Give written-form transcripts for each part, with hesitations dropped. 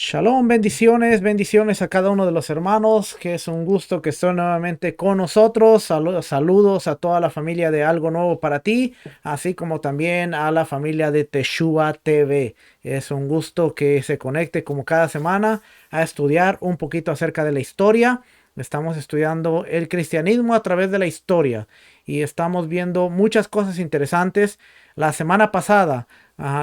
Shalom, bendiciones, bendiciones a cada uno de los hermanos, que es un gusto que estén nuevamente con nosotros. Saludos a toda la familia de Algo Nuevo para ti, así como también a la familia de Teshua TV. Es un gusto que se conecte como cada semana a estudiar un poquito acerca de la historia. Estamos estudiando el cristianismo a través de la historia y estamos viendo muchas cosas interesantes. La semana pasada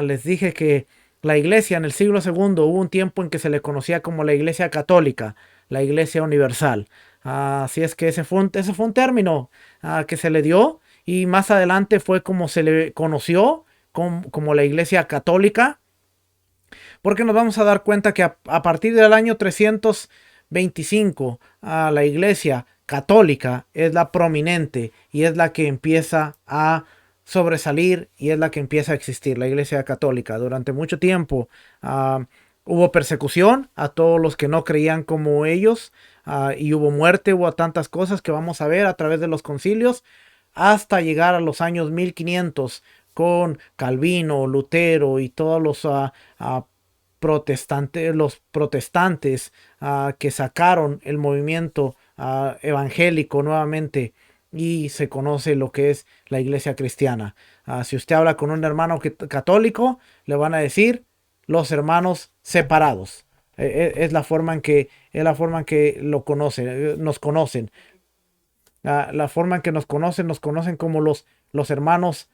les dije que la iglesia en el siglo segundo hubo un tiempo en que se le conocía como la iglesia católica, la iglesia universal. Así es que ese fue un término que se le dio y más adelante fue como se le conoció como la iglesia católica, porque nos vamos a dar cuenta que a partir del año 325 la iglesia católica es la prominente y es la que empieza a sobresalir y es la que empieza a existir, la iglesia católica. Durante mucho tiempo hubo persecución a todos los que no creían como ellos, y hubo muerte, hubo tantas cosas que vamos a ver a través de los concilios hasta llegar a los años 1500 con Calvino, Lutero y todos los protestantes que sacaron el movimiento evangélico nuevamente y se conoce lo que es la iglesia cristiana. Si usted habla con un hermano católico, le van a decir los hermanos separados. Es la forma en que lo conocen, nos conocen. La forma en que nos conocen como los hermanos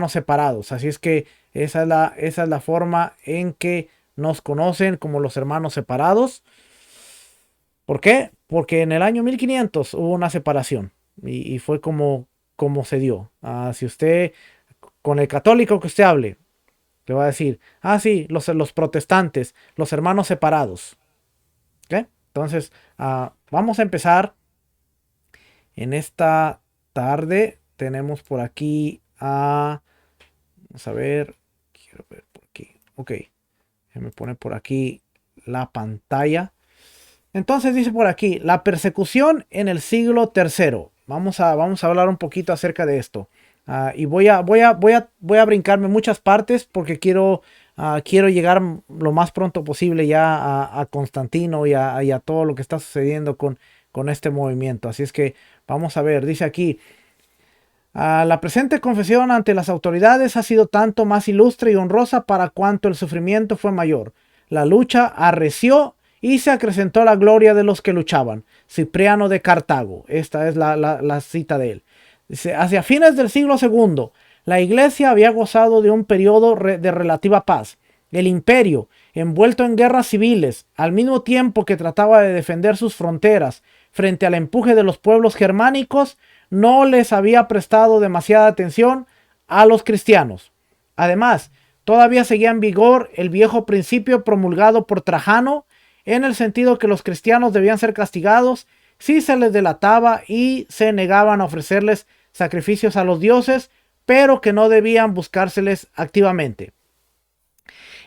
separados. Así es que esa es la forma en que nos conocen como los hermanos separados. ¿Por qué? Porque en el año 1500 hubo una separación y fue como se dio. Si usted, con el católico que usted hable, le va a decir, sí, los protestantes, los hermanos separados. ¿Ok? Entonces, vamos a empezar en esta tarde. Tenemos por aquí vamos a ver, quiero ver por aquí. Ok, se me pone por aquí la pantalla. Entonces dice por aquí, la persecución en el siglo tercero. Vamos a hablar un poquito acerca de esto. Y voy a brincarme muchas partes porque quiero llegar lo más pronto posible ya a Constantino y a todo lo que está sucediendo con este movimiento. Así es que vamos a ver, dice aquí, la presente confesión ante las autoridades ha sido tanto más ilustre y honrosa para cuanto el sufrimiento fue mayor. La lucha arreció y se acrecentó la gloria de los que luchaban. Cipriano de Cartago. Esta es la cita de él. Dice, hacia fines del siglo segundo, la iglesia había gozado de un periodo de relativa paz. El imperio, envuelto en guerras civiles, al mismo tiempo que trataba de defender sus fronteras frente al empuje de los pueblos germánicos, no les había prestado demasiada atención a los cristianos. Además, todavía seguía en vigor el viejo principio promulgado por Trajano, en el sentido que los cristianos debían ser castigados si se les delataba y se negaban a ofrecerles sacrificios a los dioses, pero que no debían buscárseles activamente.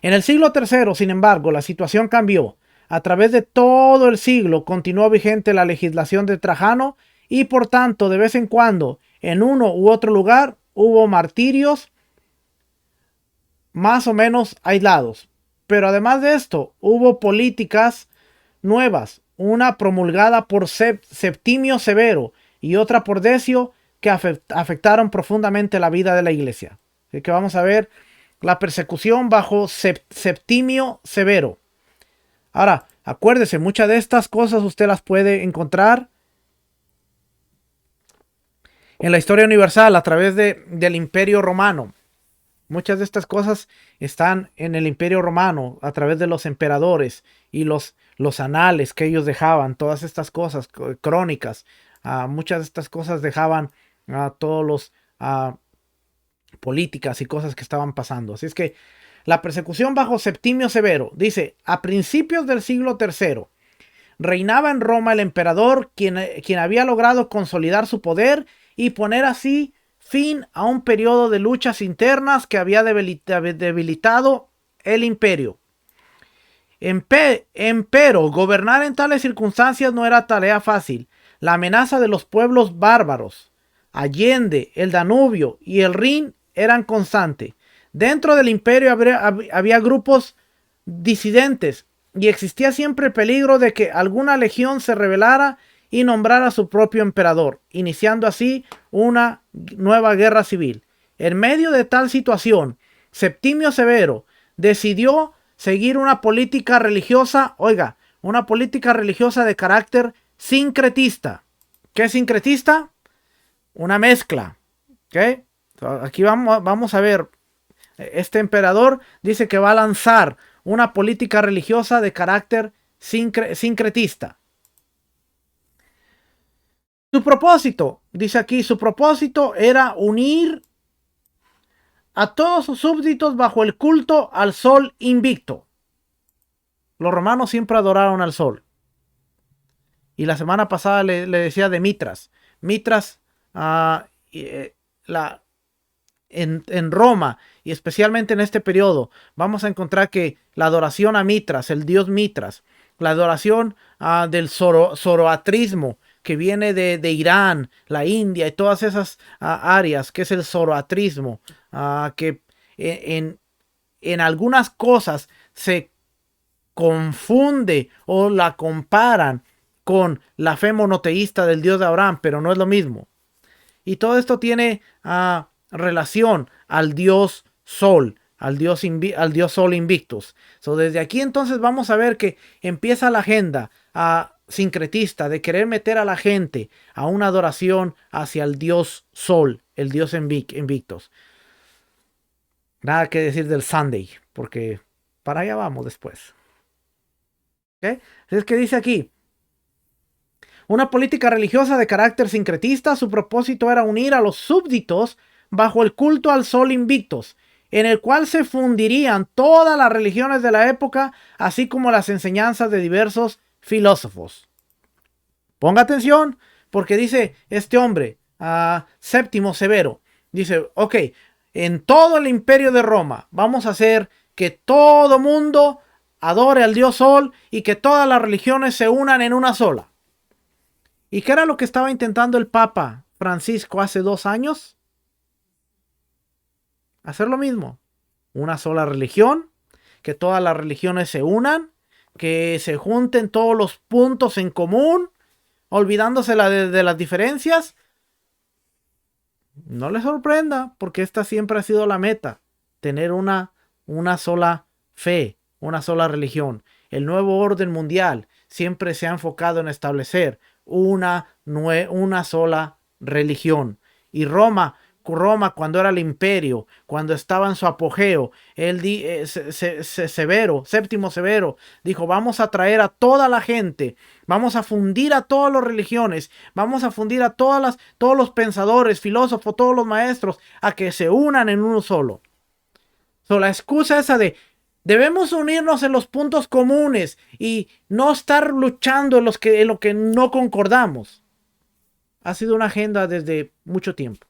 En el siglo III, sin embargo, la situación cambió. A través de todo el siglo continuó vigente la legislación de Trajano y por tanto, de vez en cuando, en uno u otro lugar, hubo martirios más o menos aislados. Pero además de esto, hubo políticas nuevas, una promulgada por Septimio Severo y otra por Decio, que afectaron profundamente la vida de la iglesia. Así que vamos a ver la persecución bajo Septimio Severo. Ahora, acuérdese, muchas de estas cosas usted las puede encontrar en la historia universal a través del Imperio Romano. Muchas de estas cosas están en el Imperio Romano a través de los emperadores y los anales que ellos dejaban, todas estas cosas, crónicas. Muchas de estas cosas dejaban todos los políticas y cosas que estaban pasando. Así es que la persecución bajo Septimio Severo, dice, a principios del siglo III, reinaba en Roma el emperador quien había logrado consolidar su poder y poner así fin a un periodo de luchas internas que había debilitado el imperio. Empero, gobernar en tales circunstancias no era tarea fácil. La amenaza de los pueblos bárbaros, Allende, el Danubio y el Rin eran constantes. Dentro del imperio había grupos disidentes y existía siempre el peligro de que alguna legión se rebelara y nombrara a su propio emperador, iniciando así una nueva guerra civil. En medio de tal situación, Septimio Severo decidió seguir una política religiosa, oiga, una política religiosa de carácter sincretista. ¿Qué es sincretista? Una mezcla. ¿Okay? Aquí vamos a ver. Este emperador dice que va a lanzar una política religiosa de carácter sincretista. Su propósito, dice aquí, su propósito era unir a todos sus súbditos bajo el culto al sol invicto. Los romanos siempre adoraron al sol. Y la semana pasada le decía de Mitras. Mitras, en Roma, y especialmente en este periodo, vamos a encontrar que la adoración a Mitras, el dios Mitras, la adoración del zoroastrismo, que viene de Irán, la India y todas esas áreas, que es el zoroastrismo, que en algunas cosas se confunde o la comparan con la fe monoteísta del Dios de Abraham, pero no es lo mismo. Y todo esto tiene relación al Dios Sol, al Dios Sol Invictus. Desde aquí entonces vamos a ver que empieza la agenda sincretista de querer meter a la gente a una adoración hacia el Dios Sol, el Dios Invictus. Nada que decir del Sunday, porque para allá vamos después. ¿Okay? Es que dice aquí, una política religiosa de carácter sincretista, su propósito era unir a los súbditos bajo el culto al sol invictus, en el cual se fundirían todas las religiones de la época, así como las enseñanzas de diversos filósofos. Ponga atención, porque dice este hombre, Séptimo Severo, dice, ok, en todo el imperio de Roma vamos a hacer que todo mundo adore al dios Sol y que todas las religiones se unan en una sola. ¿Y qué era lo que estaba intentando el Papa Francisco hace 2 años? Hacer lo mismo. Una sola religión, que todas las religiones se unan, que se junten todos los puntos en común, olvidándose de las diferencias. No le sorprenda, porque esta siempre ha sido la meta. Tener una sola fe, una sola religión. El nuevo orden mundial siempre se ha enfocado en establecer una sola religión. Y Roma, cuando era el imperio, cuando estaba en su apogeo, Séptimo Severo, dijo, vamos a traer a toda la gente, vamos a fundir a todas las religiones, vamos a fundir a todos los pensadores, filósofos, todos los maestros, a que se unan en uno solo. La excusa esa de debemos unirnos en los puntos comunes y no estar luchando en lo que no concordamos. Ha sido una agenda desde mucho tiempo.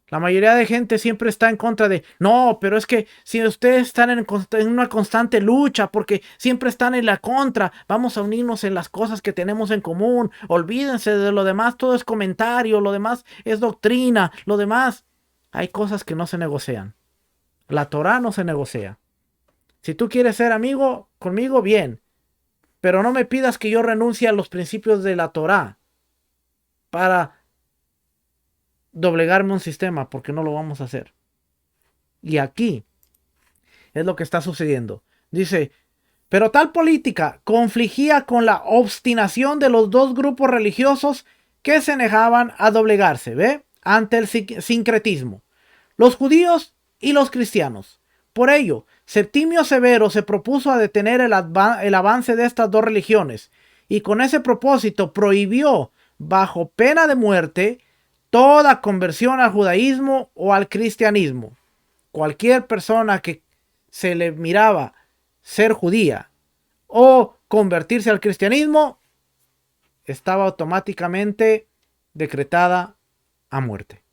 La mayoría de gente siempre está en contra de, no, pero es que si ustedes están en una constante lucha, porque siempre están en la contra, vamos a unirnos en las cosas que tenemos en común, olvídense de lo demás, todo es comentario, lo demás es doctrina, lo demás, hay cosas que no se negocian. La Torá no se negocia. Si tú quieres ser amigo conmigo, bien, pero no me pidas que yo renuncie a los principios de la Torá para doblegarme un sistema, porque no lo vamos a hacer. Y aquí es lo que está sucediendo. Dice, pero tal política confligía con la obstinación de los dos grupos religiosos que se negaban a doblegarse, ¿ve? Ante el sincretismo. Los judíos y los cristianos. Por ello, Septimio Severo se propuso a detener el avance de estas dos religiones y con ese propósito prohibió, bajo pena de muerte, toda conversión al judaísmo o al cristianismo. Cualquier persona que se le miraba ser judía o convertirse al cristianismo estaba automáticamente decretada a muerte.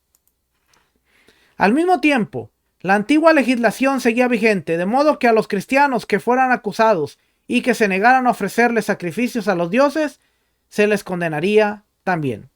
Al mismo tiempo, la antigua legislación seguía vigente, de modo que a los cristianos que fueran acusados y que se negaran a ofrecerles sacrificios a los dioses, se les condenaría también.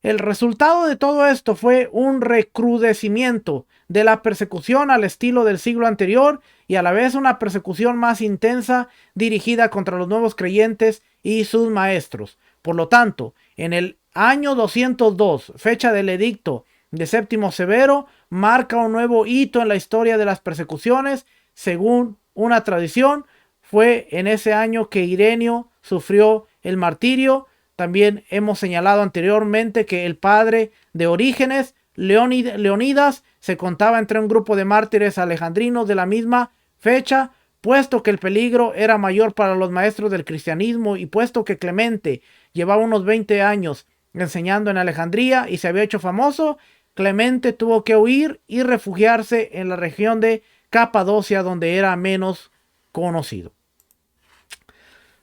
El resultado de todo esto fue un recrudecimiento de la persecución al estilo del siglo anterior y a la vez una persecución más intensa dirigida contra los nuevos creyentes y sus maestros. Por lo tanto, en el año 202, fecha del edicto de Séptimo Severo, marca un nuevo hito en la historia de las persecuciones. Según una tradición, fue en ese año que Ireneo sufrió el martirio. También hemos señalado anteriormente que el padre de Orígenes, Leonidas, se contaba entre un grupo de mártires alejandrinos de la misma fecha, puesto que el peligro era mayor para los maestros del cristianismo y puesto que Clemente llevaba unos 20 años enseñando en Alejandría y se había hecho famoso, Clemente tuvo que huir y refugiarse en la región de Capadocia, donde era menos conocido.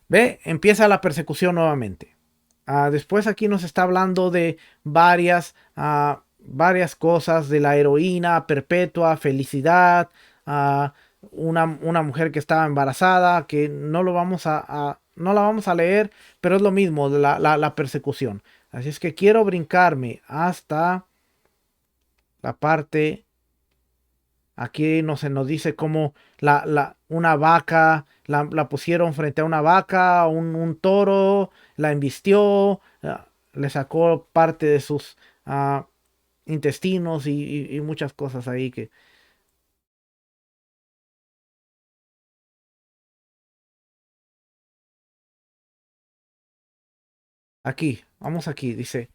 Ve, empieza la persecución nuevamente. Después aquí nos está hablando de varias cosas, de la heroína perpetua, felicidad, una mujer que estaba embarazada, que no la vamos a leer, pero es lo mismo, la persecución. Así es que quiero brincarme hasta la parte, aquí se nos dice cómo una vaca, la pusieron frente a una vaca, un toro, la embistió, le sacó parte de sus intestinos y muchas cosas ahí que... Aquí, vamos aquí, dice,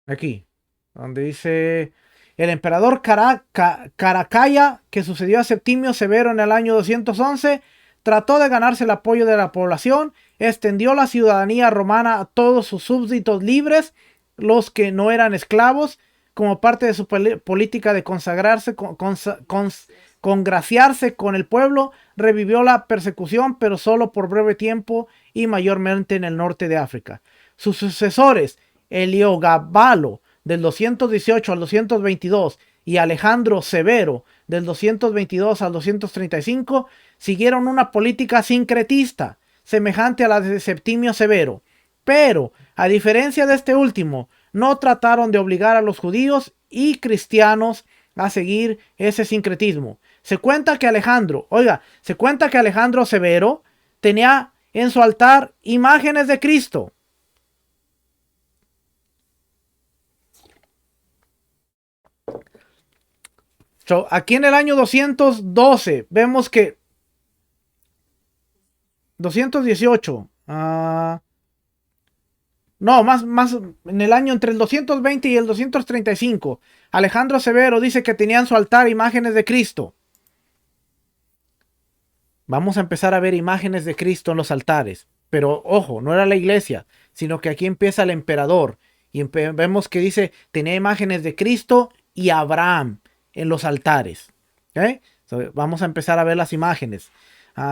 aquí, donde dice, el emperador Caracalla, que sucedió a Septimio Severo en el año 211, trató de ganarse el apoyo de la población, extendió la ciudadanía romana a todos sus súbditos libres, los que no eran esclavos, como parte de su política de consagrarse, congraciarse con el pueblo, revivió la persecución, pero solo por breve tiempo y mayormente en el norte de África. Sus sucesores, Heliogabalo, del 218 al 222, y Alejandro Severo, del 222 al 235, siguieron una política sincretista, semejante a la de Septimio Severo. Pero, a diferencia de este último, no trataron de obligar a los judíos y cristianos a seguir ese sincretismo. Se cuenta que Alejandro Severo tenía en su altar imágenes de Cristo. Aquí en el año 212 vemos que 218, no, más en el año entre el 220 y el 235, Alejandro Severo dice que tenía en su altar imágenes de Cristo. Vamos a empezar a ver imágenes de Cristo en los altares. Pero ojo, no era la iglesia, sino que aquí empieza el emperador. Y vemos que dice, tenía imágenes de Cristo y Abraham en los altares. ¿Okay? Vamos a empezar a ver las imágenes.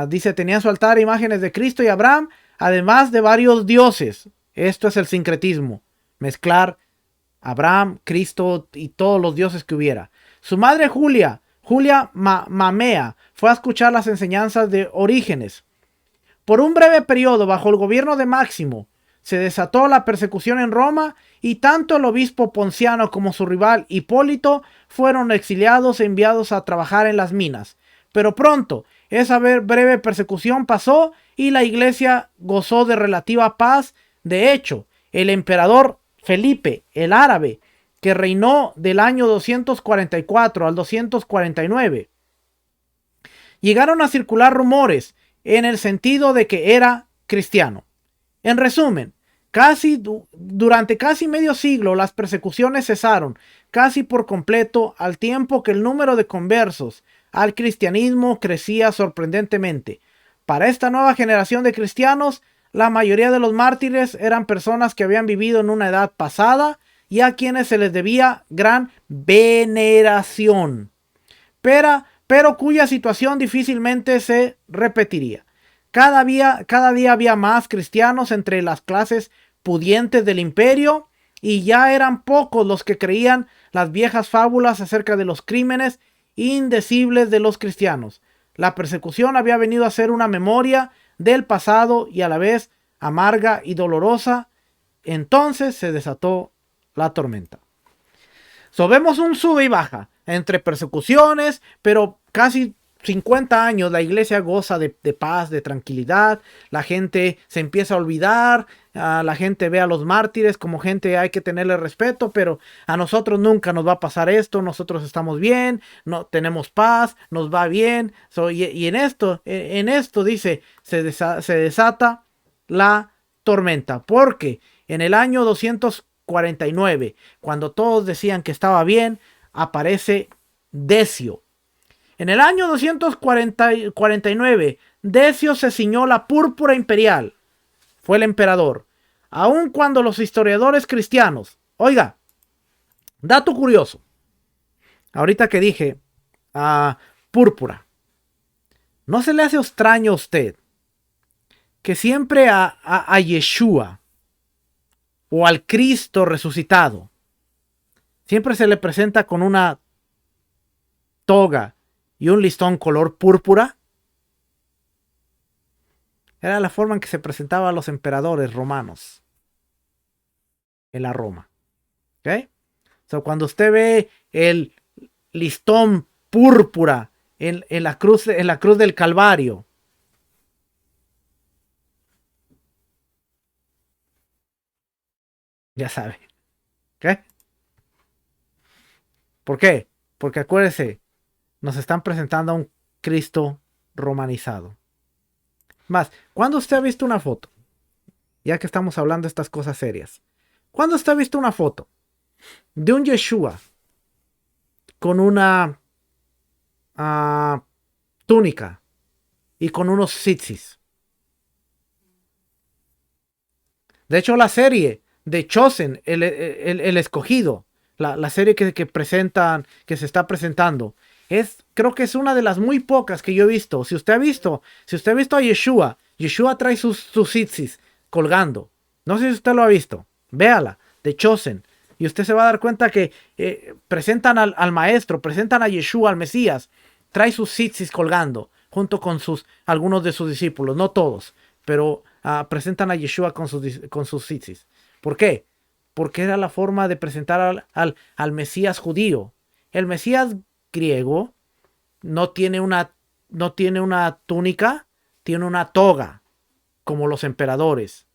Dice, tenía en su altar imágenes de Cristo y Abraham, además de varios dioses. Esto es el sincretismo. Mezclar Abraham, Cristo y todos los dioses que hubiera. Su madre Julia Mamea, fue a escuchar las enseñanzas de Orígenes. Por un breve periodo, bajo el gobierno de Máximo, se desató la persecución en Roma y tanto el obispo Ponciano como su rival Hipólito fueron exiliados e enviados a trabajar en las minas. Pero pronto, esa breve persecución pasó y la iglesia gozó de relativa paz. De hecho, el emperador Felipe el Árabe, que reinó del año 244 al 249, llegaron a circular rumores en el sentido de que era cristiano. En resumen, durante casi medio siglo las persecuciones cesaron casi por completo, al tiempo que el número de conversos al cristianismo crecía sorprendentemente. Para esta nueva generación de cristianos, la mayoría de los mártires eran personas que habían vivido en una edad pasada y a quienes se les debía gran veneración, pero cuya situación difícilmente se repetiría. Cada día había más cristianos entre las clases pudientes del imperio y ya eran pocos los que creían las viejas fábulas acerca de los crímenes indecibles de los cristianos. La persecución había venido a ser una memoria del pasado y a la vez amarga y dolorosa. Entonces se desató la tormenta. Vemos un sube y baja entre persecuciones, pero casi 50 años la iglesia goza de paz, de tranquilidad. La gente se empieza a olvidar, la gente ve a los mártires como gente hay que tenerle respeto, pero a nosotros nunca nos va a pasar esto. Nosotros estamos bien, no tenemos paz, nos va bien. Y en esto dice, se desata la tormenta, porque en el año 249, cuando todos decían que estaba bien, aparece Decio. En el año 249, Decio se ciñó la púrpura imperial. Fue el emperador. Aun cuando los historiadores cristianos, oiga, dato curioso, ahorita que dije púrpura, ¿no se le hace extraño a usted que siempre a Yeshua o al Cristo resucitado siempre se le presenta con una toga y un listón color púrpura? Era la forma en que se presentaban los emperadores romanos en la Roma. ¿Ok? Cuando usted ve el listón púrpura en la cruz del Calvario, ya sabe. ¿Ok? ¿Por qué? Porque acuérdese, nos están presentando a un Cristo romanizado. Más, ¿cuándo usted ha visto una foto? Ya que estamos hablando de estas cosas serias. ¿Cuándo usted ha visto una foto de un Yeshua con una túnica y con unos tzitzis? De hecho, la serie de Chosen, el escogido, la serie que presentan, que se está presentando, creo que es una de las muy pocas que yo he visto. Si usted ha visto a Yeshua trae sus tzitzis colgando. No sé si usted lo ha visto. Véala, de Chosen. Y usted se va a dar cuenta que presentan al maestro, presentan a Yeshua, al Mesías, trae sus tzitzis colgando, junto con algunos de sus discípulos, no todos, pero presentan a Yeshua con sus tzitzis. ¿Por qué? Porque era la forma de presentar al Mesías judío. El Mesías griego no tiene una túnica, tiene una toga, como los emperadores,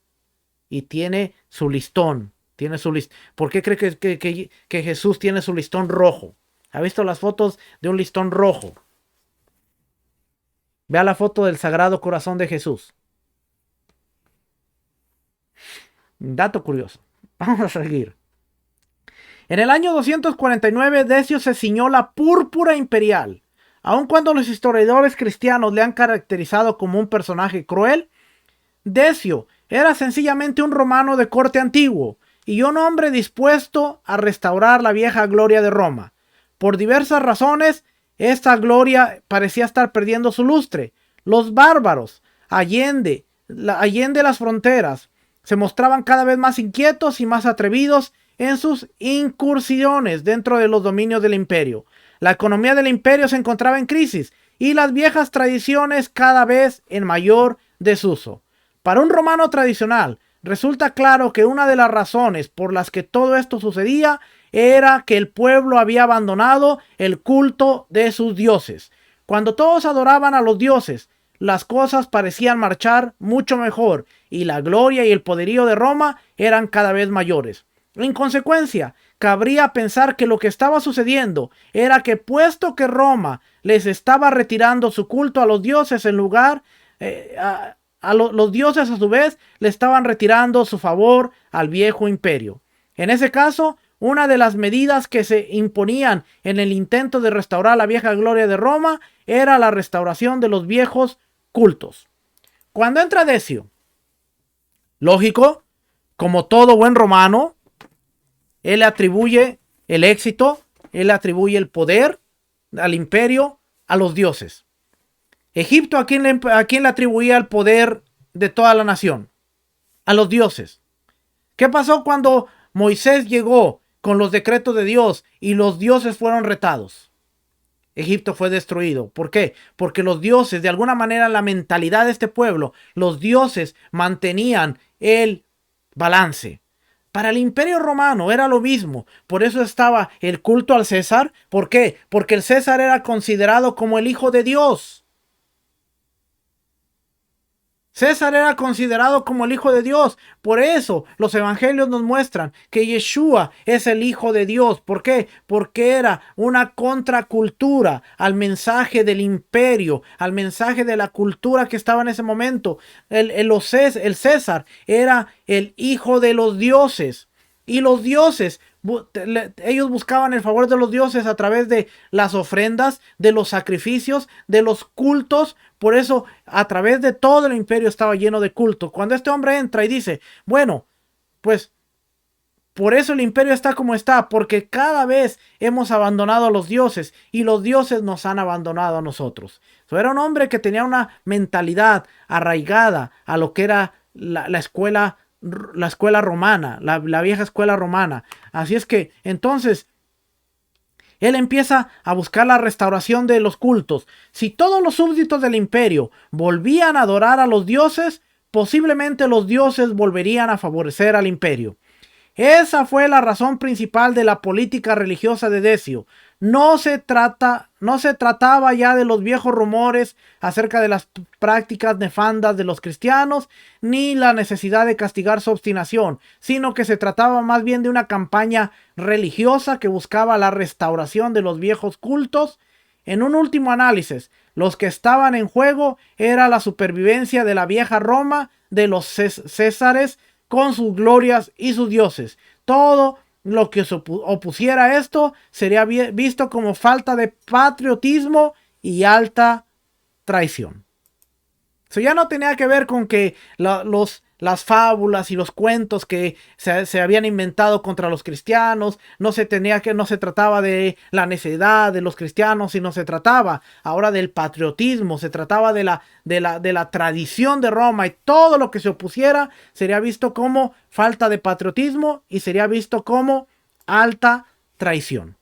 y tiene su listón. ¿Por qué cree que Jesús tiene su listón rojo? ¿Ha visto las fotos de un listón rojo? Vea la foto del Sagrado Corazón de Jesús. Dato curioso. Vamos a seguir. En el año 249, Decio se ciñó la púrpura imperial. Aun cuando los historiadores cristianos le han caracterizado como un personaje cruel, Decio era sencillamente un romano de corte antiguo y un hombre dispuesto a restaurar la vieja gloria de Roma. Por diversas razones, esta gloria parecía estar perdiendo su lustre. Los bárbaros, allende las fronteras, se mostraban cada vez más inquietos y más atrevidos en sus incursiones dentro de los dominios del imperio. La economía del imperio se encontraba en crisis y las viejas tradiciones cada vez en mayor desuso. Para un romano tradicional, resulta claro que una de las razones por las que todo esto sucedía era que el pueblo había abandonado el culto de sus dioses. Cuando todos adoraban a los dioses, las cosas parecían marchar mucho mejor y la gloria y el poderío de Roma eran cada vez mayores. En consecuencia, cabría pensar que lo que estaba sucediendo era que, puesto que Roma les estaba retirando su culto a los dioses en lugar, los dioses a su vez le estaban retirando su favor al viejo imperio. En ese caso, una de las medidas que se imponían en el intento de restaurar la vieja gloria de Roma era la restauración de los viejos cultos. Cuando entra Decio, lógico, como todo buen romano, él le atribuye el éxito, él le atribuye el poder al imperio, a los dioses. Egipto, ¿a quién le atribuía el poder de toda la nación? A los dioses. ¿Qué pasó cuando Moisés llegó con los decretos de Dios y los dioses fueron retados? Egipto fue destruido. ¿Por qué? Porque los dioses, de alguna manera, la mentalidad de este pueblo, los dioses mantenían el balance. Para el Imperio Romano era lo mismo. Por eso estaba el culto al César. ¿Por qué? Porque el César era considerado como el hijo de Dios. César era considerado como el hijo de Dios. Por eso los evangelios nos muestran que Yeshua es el hijo de Dios. ¿Por qué? Porque era una contracultura al mensaje del imperio, al mensaje de la cultura que estaba en ese momento. El César era el hijo de los dioses. Y los dioses, ellos buscaban el favor de los dioses a través de las ofrendas, de los sacrificios, de los cultos. Por eso, a través de todo el imperio estaba lleno de culto. Cuando este hombre entra y dice, bueno, pues por eso el imperio está como está, porque cada vez hemos abandonado a los dioses y los dioses nos han abandonado a nosotros. Era un hombre que tenía una mentalidad arraigada a lo que era la escuela romana, la vieja escuela romana. Así es que entonces él empieza a buscar la restauración de los cultos. Si todos los súbditos del imperio volvían a adorar a los dioses, posiblemente los dioses volverían a favorecer al imperio. Esa fue la razón principal de la política religiosa de Decio. No se trataba ya de los viejos rumores acerca de las prácticas nefandas de los cristianos, ni la necesidad de castigar su obstinación, sino que se trataba más bien de una campaña religiosa que buscaba la restauración de los viejos cultos. En un último análisis, los que estaban en juego era la supervivencia de la vieja Roma, de los Césares, con sus glorias y sus dioses. Todo lo que se opusiera a esto sería visto como falta de patriotismo y alta traición. Eso ya no tenía que ver con que las fábulas y los cuentos que se habían inventado contra los cristianos. No se trataba de la necedad de los cristianos, sino se trataba ahora del patriotismo. Se trataba de la tradición de Roma, y todo lo que se opusiera sería visto como falta de patriotismo y sería visto como alta traición.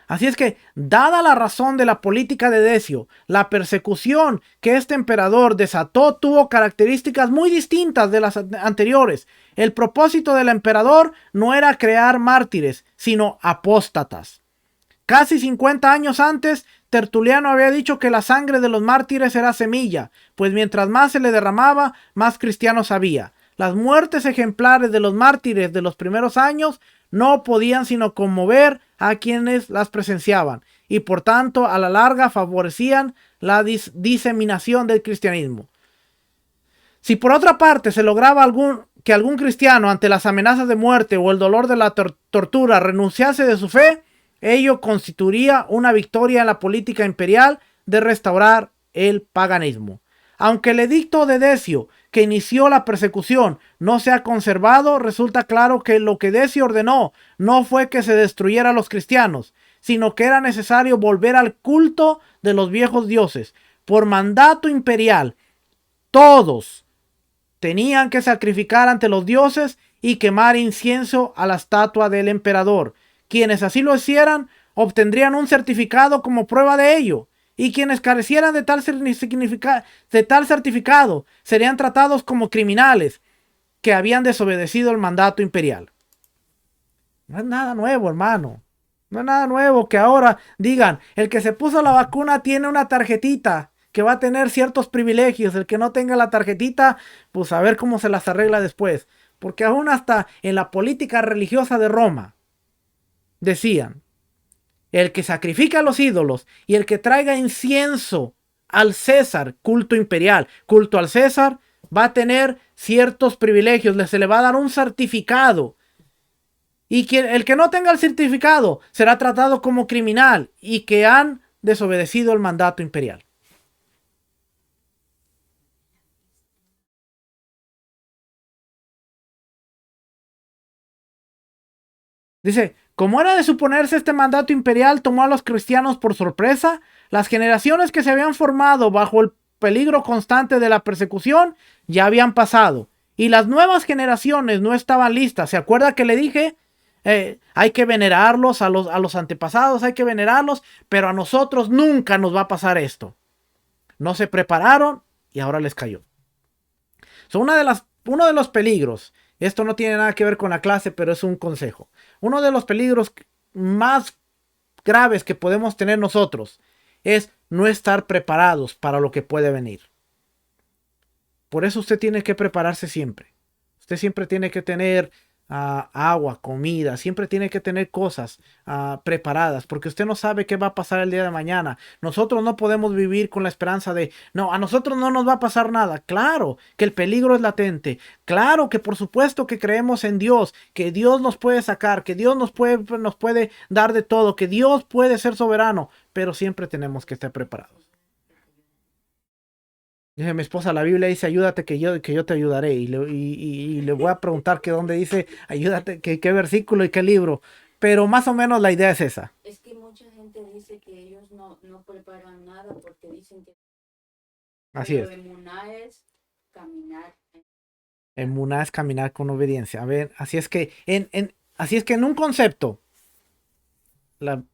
Así es que, dada la razón de la política de Decio, la persecución que este emperador desató tuvo características muy distintas de las anteriores. El propósito del emperador no era crear mártires, sino apóstatas. Casi 50 años antes, Tertuliano había dicho que la sangre de los mártires era semilla, pues mientras más se le derramaba, más cristianos había. Las muertes ejemplares de los mártires de los primeros años no podían sino conmover a quienes las presenciaban y por tanto a la larga favorecían la diseminación del cristianismo. Si por otra parte se lograba que algún cristiano ante las amenazas de muerte o el dolor de la tortura renunciase de su fe, ello constituiría una victoria en la política imperial de restaurar el paganismo. Aunque el edicto de Decio, que inició la persecución, no se ha conservado, resulta claro que lo que Decio ordenó no fue que se destruyera a los cristianos, sino que era necesario volver al culto de los viejos dioses. Por mandato imperial, todos tenían que sacrificar ante los dioses y quemar incienso a la estatua del emperador. Quienes así lo hicieran obtendrían un certificado como prueba de ello. Y quienes carecieran de tal certificado serían tratados como criminales que habían desobedecido el mandato imperial. No es nada nuevo, hermano. No es nada nuevo que ahora digan, el que se puso la vacuna tiene una tarjetita que va a tener ciertos privilegios. El que no tenga la tarjetita, pues a ver cómo se las arregla después. Porque aún hasta en la política religiosa de Roma decían, el que sacrifica a los ídolos y el que traiga incienso al César, culto imperial, culto al César, va a tener ciertos privilegios, se le va a dar un certificado. Y el que no tenga el certificado será tratado como criminal y que han desobedecido el mandato imperial. Dice, como era de suponerse, este mandato imperial tomó a los cristianos por sorpresa. Las generaciones que se habían formado bajo el peligro constante de la persecución ya habían pasado y las nuevas generaciones no estaban listas. ¿Se acuerda que le dije? hay que venerarlos, a los antepasados hay que venerarlos, pero a nosotros nunca nos va a pasar esto. No se prepararon y ahora les cayó. Uno de los peligros, esto no tiene nada que ver con la clase, pero es un consejo. Uno de los peligros más graves que podemos tener nosotros es no estar preparados para lo que puede venir. Por eso usted tiene que prepararse siempre. Usted siempre tiene que tener agua, comida, siempre tiene que tener cosas preparadas, porque usted no sabe qué va a pasar el día de mañana. Nosotros no podemos vivir con la esperanza de, no, a nosotros no nos va a pasar nada. Claro que el peligro es latente. Claro que por supuesto que creemos en Dios, que Dios nos puede sacar, que Dios nos puede dar de todo, que Dios puede ser soberano, pero siempre tenemos que estar preparados. Dice mi esposa, la Biblia dice, ayúdate que yo te ayudaré. Y le voy a preguntar que dónde dice, ayúdate, que qué versículo y qué libro. Pero más o menos la idea es esa. Es que mucha gente dice que ellos no preparan nada porque dicen que... Así Pero es. emuná es caminar. Emuná es caminar con obediencia. A ver, así es que en un concepto, la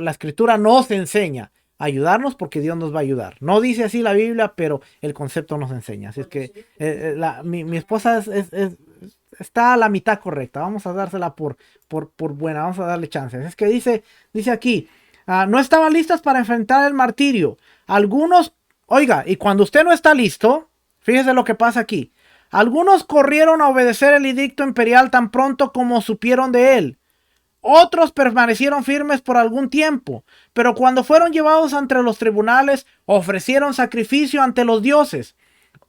escritura nos enseña a ayudarnos porque Dios nos va a ayudar. No dice así la Biblia, pero el concepto nos enseña. Así es que mi esposa está a la mitad correcta. Vamos a dársela por buena. Vamos a darle chances. Es que dice aquí, no estaban listas para enfrentar el martirio. Algunos, oiga, y cuando usted no está listo, fíjese lo que pasa aquí. Algunos corrieron a obedecer el edicto imperial tan pronto como supieron de él. Otros permanecieron firmes por algún tiempo, pero cuando fueron llevados ante los tribunales, ofrecieron sacrificio ante los dioses.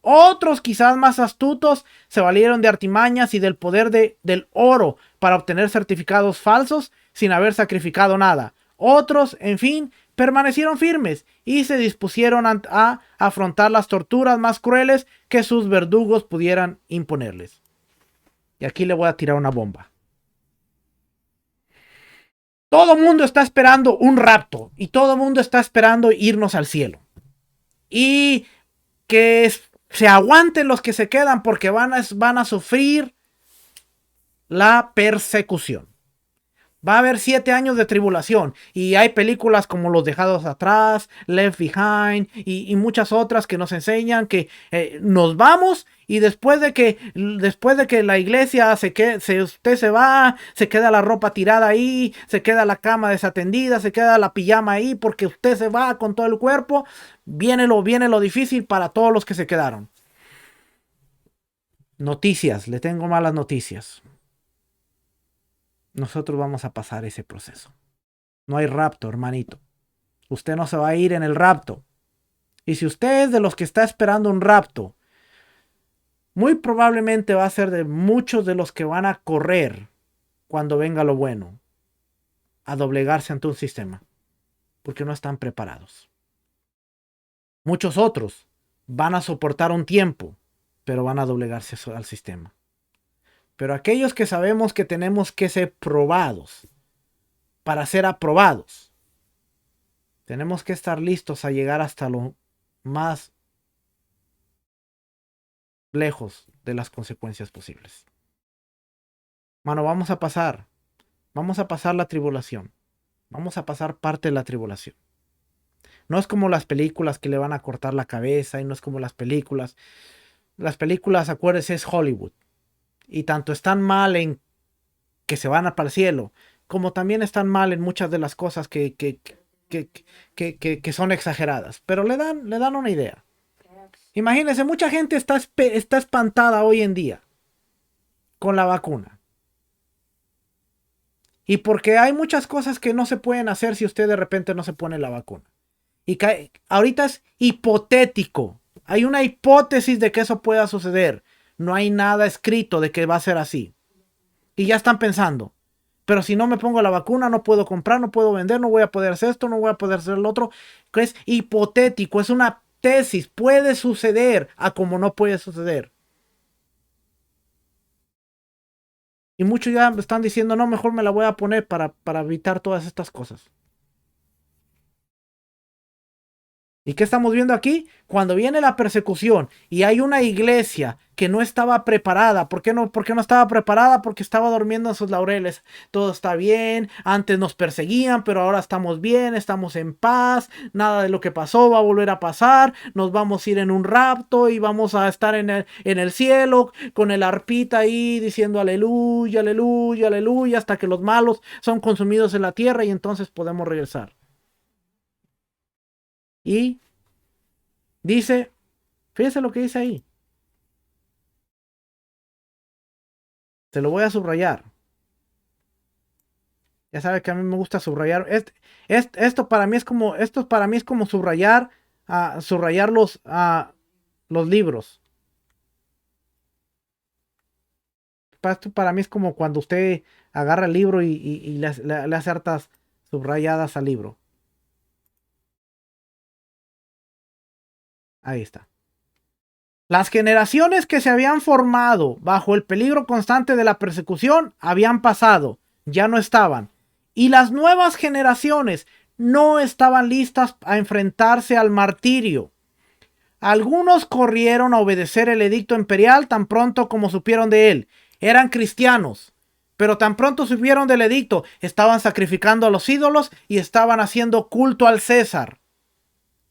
Otros, quizás más astutos, se valieron de artimañas y del poder del oro para obtener certificados falsos sin haber sacrificado nada. Otros, en fin, permanecieron firmes y se dispusieron a afrontar las torturas más crueles que sus verdugos pudieran imponerles. Y aquí le voy a tirar una bomba. Todo el mundo está esperando un rapto y todo el mundo está esperando irnos al cielo. Y que se aguanten los que se quedan porque van a sufrir la persecución. Va a haber 7 años de tribulación y hay películas como Los Dejados Atrás, Left Behind y muchas otras que nos enseñan que nos vamos y después de que la iglesia usted se va, se queda la ropa tirada ahí, se queda la cama desatendida, se queda la pijama ahí porque usted se va con todo el cuerpo, viene lo difícil para todos los que se quedaron. Noticias, le tengo malas noticias. Nosotros vamos a pasar ese proceso. No hay rapto, hermanito. Usted no se va a ir en el rapto. Y si usted es de los que está esperando un rapto, muy probablemente va a ser de muchos de los que van a correr cuando venga lo bueno, a doblegarse ante un sistema, porque no están preparados. Muchos otros van a soportar un tiempo, pero van a doblegarse al sistema. Pero aquellos que sabemos que tenemos que ser probados para ser aprobados, tenemos que estar listos a llegar hasta lo más lejos de las consecuencias posibles. Mano, vamos a pasar la tribulación, vamos a pasar parte de la tribulación. No es como las películas que le van a cortar la cabeza y no es como las películas, acuérdense, es Hollywood. Y tanto están mal en que se van para el cielo, como también están mal en muchas de las cosas que son exageradas, pero le dan una idea. Imagínense, mucha gente está espantada hoy en día con la vacuna. Y porque hay muchas cosas que no se pueden hacer si usted de repente no se pone la vacuna. Y ahorita es hipotético. Hay una hipótesis de que eso pueda suceder. No hay nada escrito de que va a ser así. Y ya están pensando. Pero si no me pongo la vacuna, no puedo comprar, no puedo vender, no voy a poder hacer esto, no voy a poder hacer lo otro. Que es hipotético, es una tesis. Puede suceder a como no puede suceder. Y muchos ya están diciendo, no, mejor me la voy a poner para evitar todas estas cosas. ¿Y qué estamos viendo aquí? Cuando viene la persecución y hay una iglesia que no estaba preparada. ¿Por qué no? ¿Por qué no estaba preparada? Porque estaba durmiendo en sus laureles. Todo está bien. Antes nos perseguían, pero ahora estamos bien, estamos en paz. Nada de lo que pasó va a volver a pasar. Nos vamos a ir en un rapto y vamos a estar en el cielo con el arpita ahí diciendo aleluya, aleluya, aleluya, hasta que los malos son consumidos en la tierra y entonces podemos regresar. Y dice, fíjese lo que dice ahí. Se lo voy a subrayar. Ya sabe que a mí me gusta subrayar. Esto para mí es como subrayar, subrayar los libros. Esto para mí es como cuando usted agarra el libro y le hace hartas subrayadas al libro. Ahí está. Las generaciones que se habían formado bajo el peligro constante de la persecución habían pasado, ya no estaban. Y las nuevas generaciones no estaban listas a enfrentarse al martirio. Algunos corrieron a obedecer el edicto imperial tan pronto como supieron de él. Eran cristianos, pero tan pronto supieron del edicto, estaban sacrificando a los ídolos y estaban haciendo culto al César.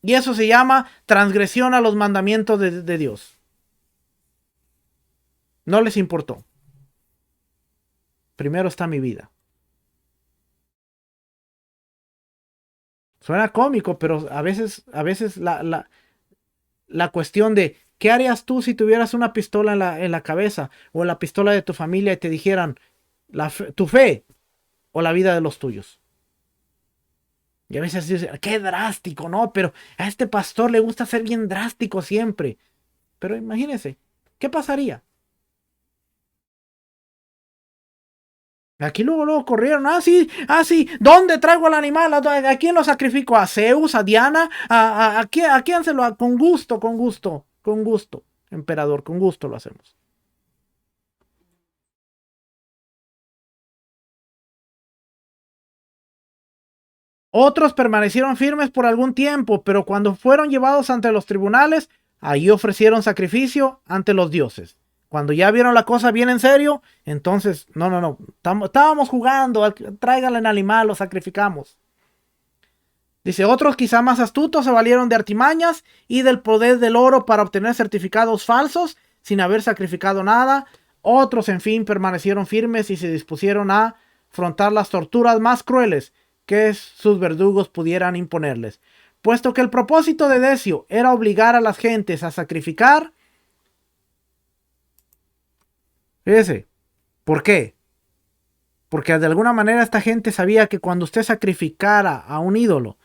Y eso se llama transgresión a los mandamientos de Dios. No les importó. Primero está mi vida. Suena cómico, pero a veces la cuestión de ¿qué harías tú si tuvieras una pistola en la cabeza o la pistola de tu familia y te dijeran tu fe o la vida de los tuyos? Y a veces dicen, qué drástico, ¿no? Pero a este pastor le gusta ser bien drástico siempre. Pero imagínense, ¿qué pasaría? Aquí luego corrieron, sí, ¿dónde traigo al animal? ¿A quién lo sacrifico? ¿A Zeus? ¿A Diana? ¿A quién se lo? Con gusto, emperador, con gusto lo hacemos. Otros permanecieron firmes por algún tiempo, pero cuando fueron llevados ante los tribunales, ahí ofrecieron sacrificio ante los dioses. Cuando ya vieron la cosa bien en serio, entonces, no, estábamos jugando, tráiganle el animal, lo sacrificamos. Dice, otros quizá más astutos se valieron de artimañas y del poder del oro para obtener certificados falsos sin haber sacrificado nada. Otros, en fin, permanecieron firmes y se dispusieron a afrontar las torturas más crueles que sus verdugos pudieran imponerles. Puesto que el propósito de Decio era obligar a las gentes a sacrificar. Fíjese, ¿por qué? Porque de alguna manera esta gente sabía que cuando usted sacrificara a un ídolo,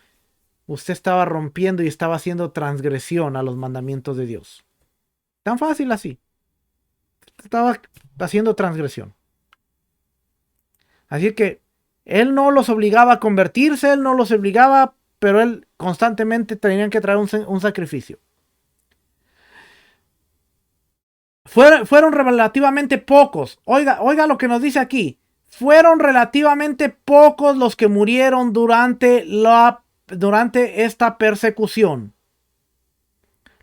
usted estaba rompiendo y estaba haciendo transgresión a los mandamientos de Dios. Tan fácil así. Estaba haciendo transgresión. Así que él no los obligaba a convertirse, él no los obligaba, pero él constantemente tenían que traer un sacrificio. Fueron relativamente pocos. Oiga lo que nos dice aquí. Fueron relativamente pocos los que murieron durante esta persecución.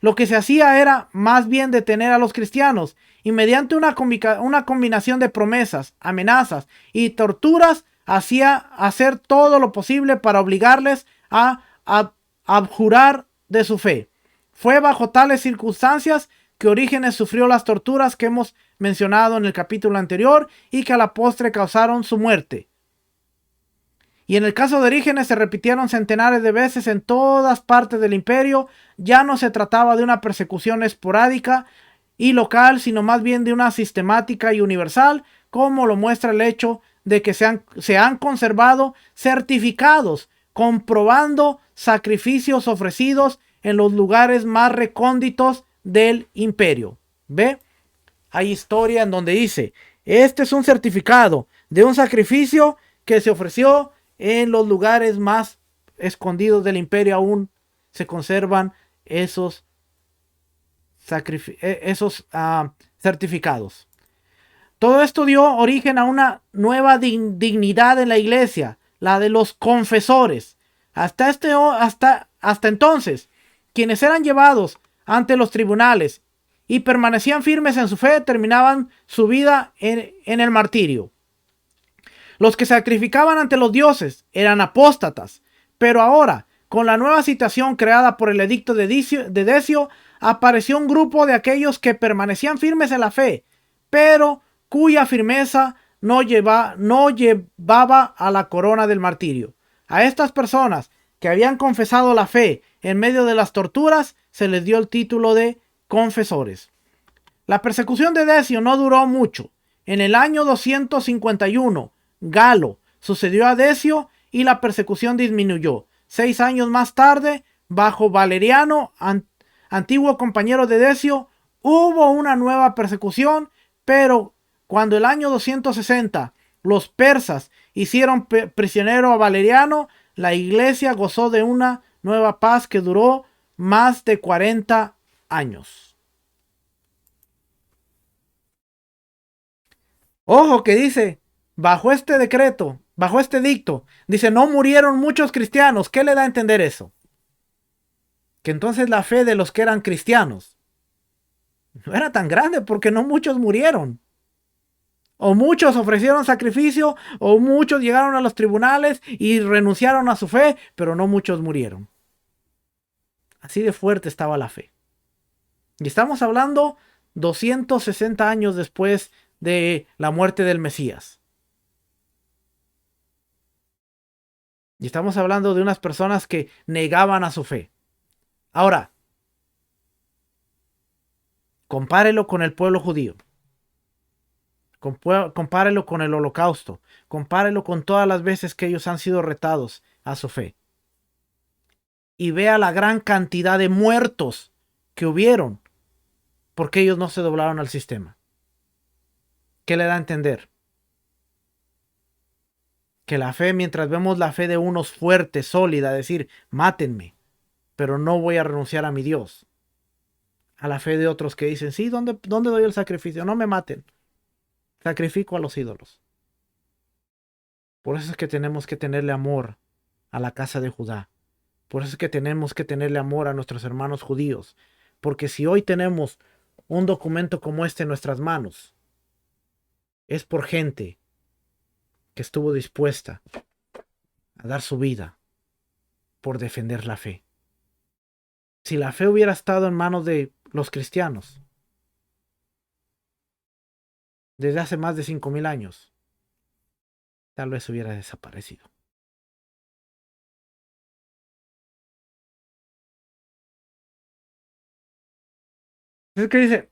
Lo que se hacía era más bien detener a los cristianos y mediante una combinación de promesas, amenazas y torturas hacía hacer todo lo posible para obligarles a abjurar de su fe. Fue bajo tales circunstancias que Orígenes sufrió las torturas que hemos mencionado en el capítulo anterior y que a la postre causaron su muerte. Y en el caso de Orígenes se repitieron centenares de veces en todas partes del imperio. Ya no se trataba de una persecución esporádica y local, sino más bien de una sistemática y universal, como lo muestra el hecho de que se han conservado certificados comprobando sacrificios ofrecidos en los lugares más recónditos del imperio. ¿Ve? Hay historia en donde dice, este es un certificado de un sacrificio que se ofreció en los lugares más escondidos del imperio. Aún se conservan esos certificados. Todo esto dio origen a una nueva dignidad en la iglesia, la de los confesores. Hasta entonces, quienes eran llevados ante los tribunales y permanecían firmes en su fe, terminaban su vida en el martirio. Los que sacrificaban ante los dioses eran apóstatas, pero ahora, con la nueva situación creada por el edicto de Decio, apareció un grupo de aquellos que permanecían firmes en la fe, pero cuya firmeza no llevaba a la corona del martirio. A estas personas que habían confesado la fe en medio de las torturas, se les dio el título de confesores. La persecución de Decio no duró mucho. En el año 251, Galo sucedió a Decio y la persecución disminuyó. 6 años más tarde, bajo Valeriano, antiguo compañero de Decio, hubo una nueva persecución, pero cuando el año 260 los persas hicieron prisionero a Valeriano, la iglesia gozó de una nueva paz que duró más de 40 años. Ojo que dice, bajo este decreto, bajo este edicto, dice, no murieron muchos cristianos. ¿Qué le da a entender eso? Que entonces la fe de los que eran cristianos no era tan grande porque no muchos murieron. O muchos ofrecieron sacrificio, o muchos llegaron a los tribunales y renunciaron a su fe, pero no muchos murieron. Así de fuerte estaba la fe. Y estamos hablando 260 años después de la muerte del Mesías. Y estamos hablando de unas personas que negaban a su fe. Ahora, compárelo con el pueblo judío. Compárelo con el holocausto. Compárelo con todas las veces que ellos han sido retados a su fe. Y vea la gran cantidad de muertos que hubieron porque ellos no se doblaron al sistema. ¿Qué le da a entender? Que la fe, mientras vemos la fe de unos fuertes, sólida, decir, mátenme, pero no voy a renunciar a mi Dios. A la fe de otros que dicen, sí, ¿dónde doy el sacrificio? No me maten. Sacrifico a los ídolos. Por eso es que tenemos que tenerle amor a la casa de Judá. Por eso es que tenemos que tenerle amor a nuestros hermanos judíos. Porque si hoy tenemos un documento como este en nuestras manos, es por gente que estuvo dispuesta a dar su vida por defender la fe. Si la fe hubiera estado en manos de los cristianos desde hace más de 5,000 años, tal vez hubiera desaparecido. Es que dice,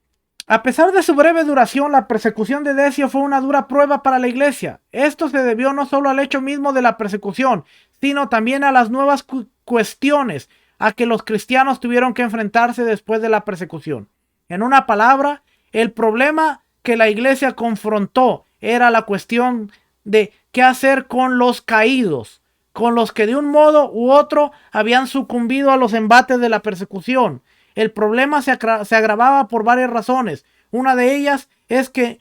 a pesar de su breve duración, la persecución de Decio fue una dura prueba para la iglesia. Esto se debió no solo al hecho mismo de la persecución, sino también a las nuevas cuestiones a que los cristianos tuvieron que enfrentarse después de la persecución. En una palabra, el problema que la iglesia confrontó era la cuestión de qué hacer con los caídos, con los que de un modo u otro habían sucumbido a los embates de la persecución. El problema se agravaba por varias razones. Una de ellas es que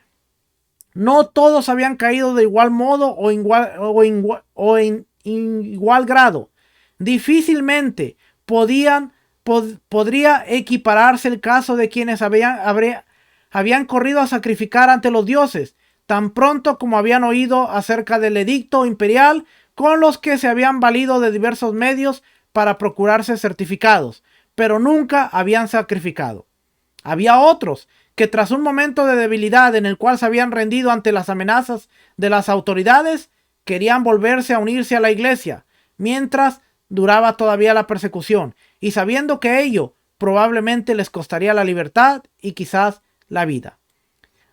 no todos habían caído de igual modo o en igual grado. Difícilmente podría equipararse el caso de quienes habían corrido a sacrificar ante los dioses, tan pronto como habían oído acerca del edicto imperial, con los que se habían valido de diversos medios para procurarse certificados, pero nunca habían sacrificado. Había otros que tras un momento de debilidad en el cual se habían rendido ante las amenazas de las autoridades, querían volverse a unirse a la iglesia, mientras duraba todavía la persecución, y sabiendo que ello probablemente les costaría la libertad y quizás la vida.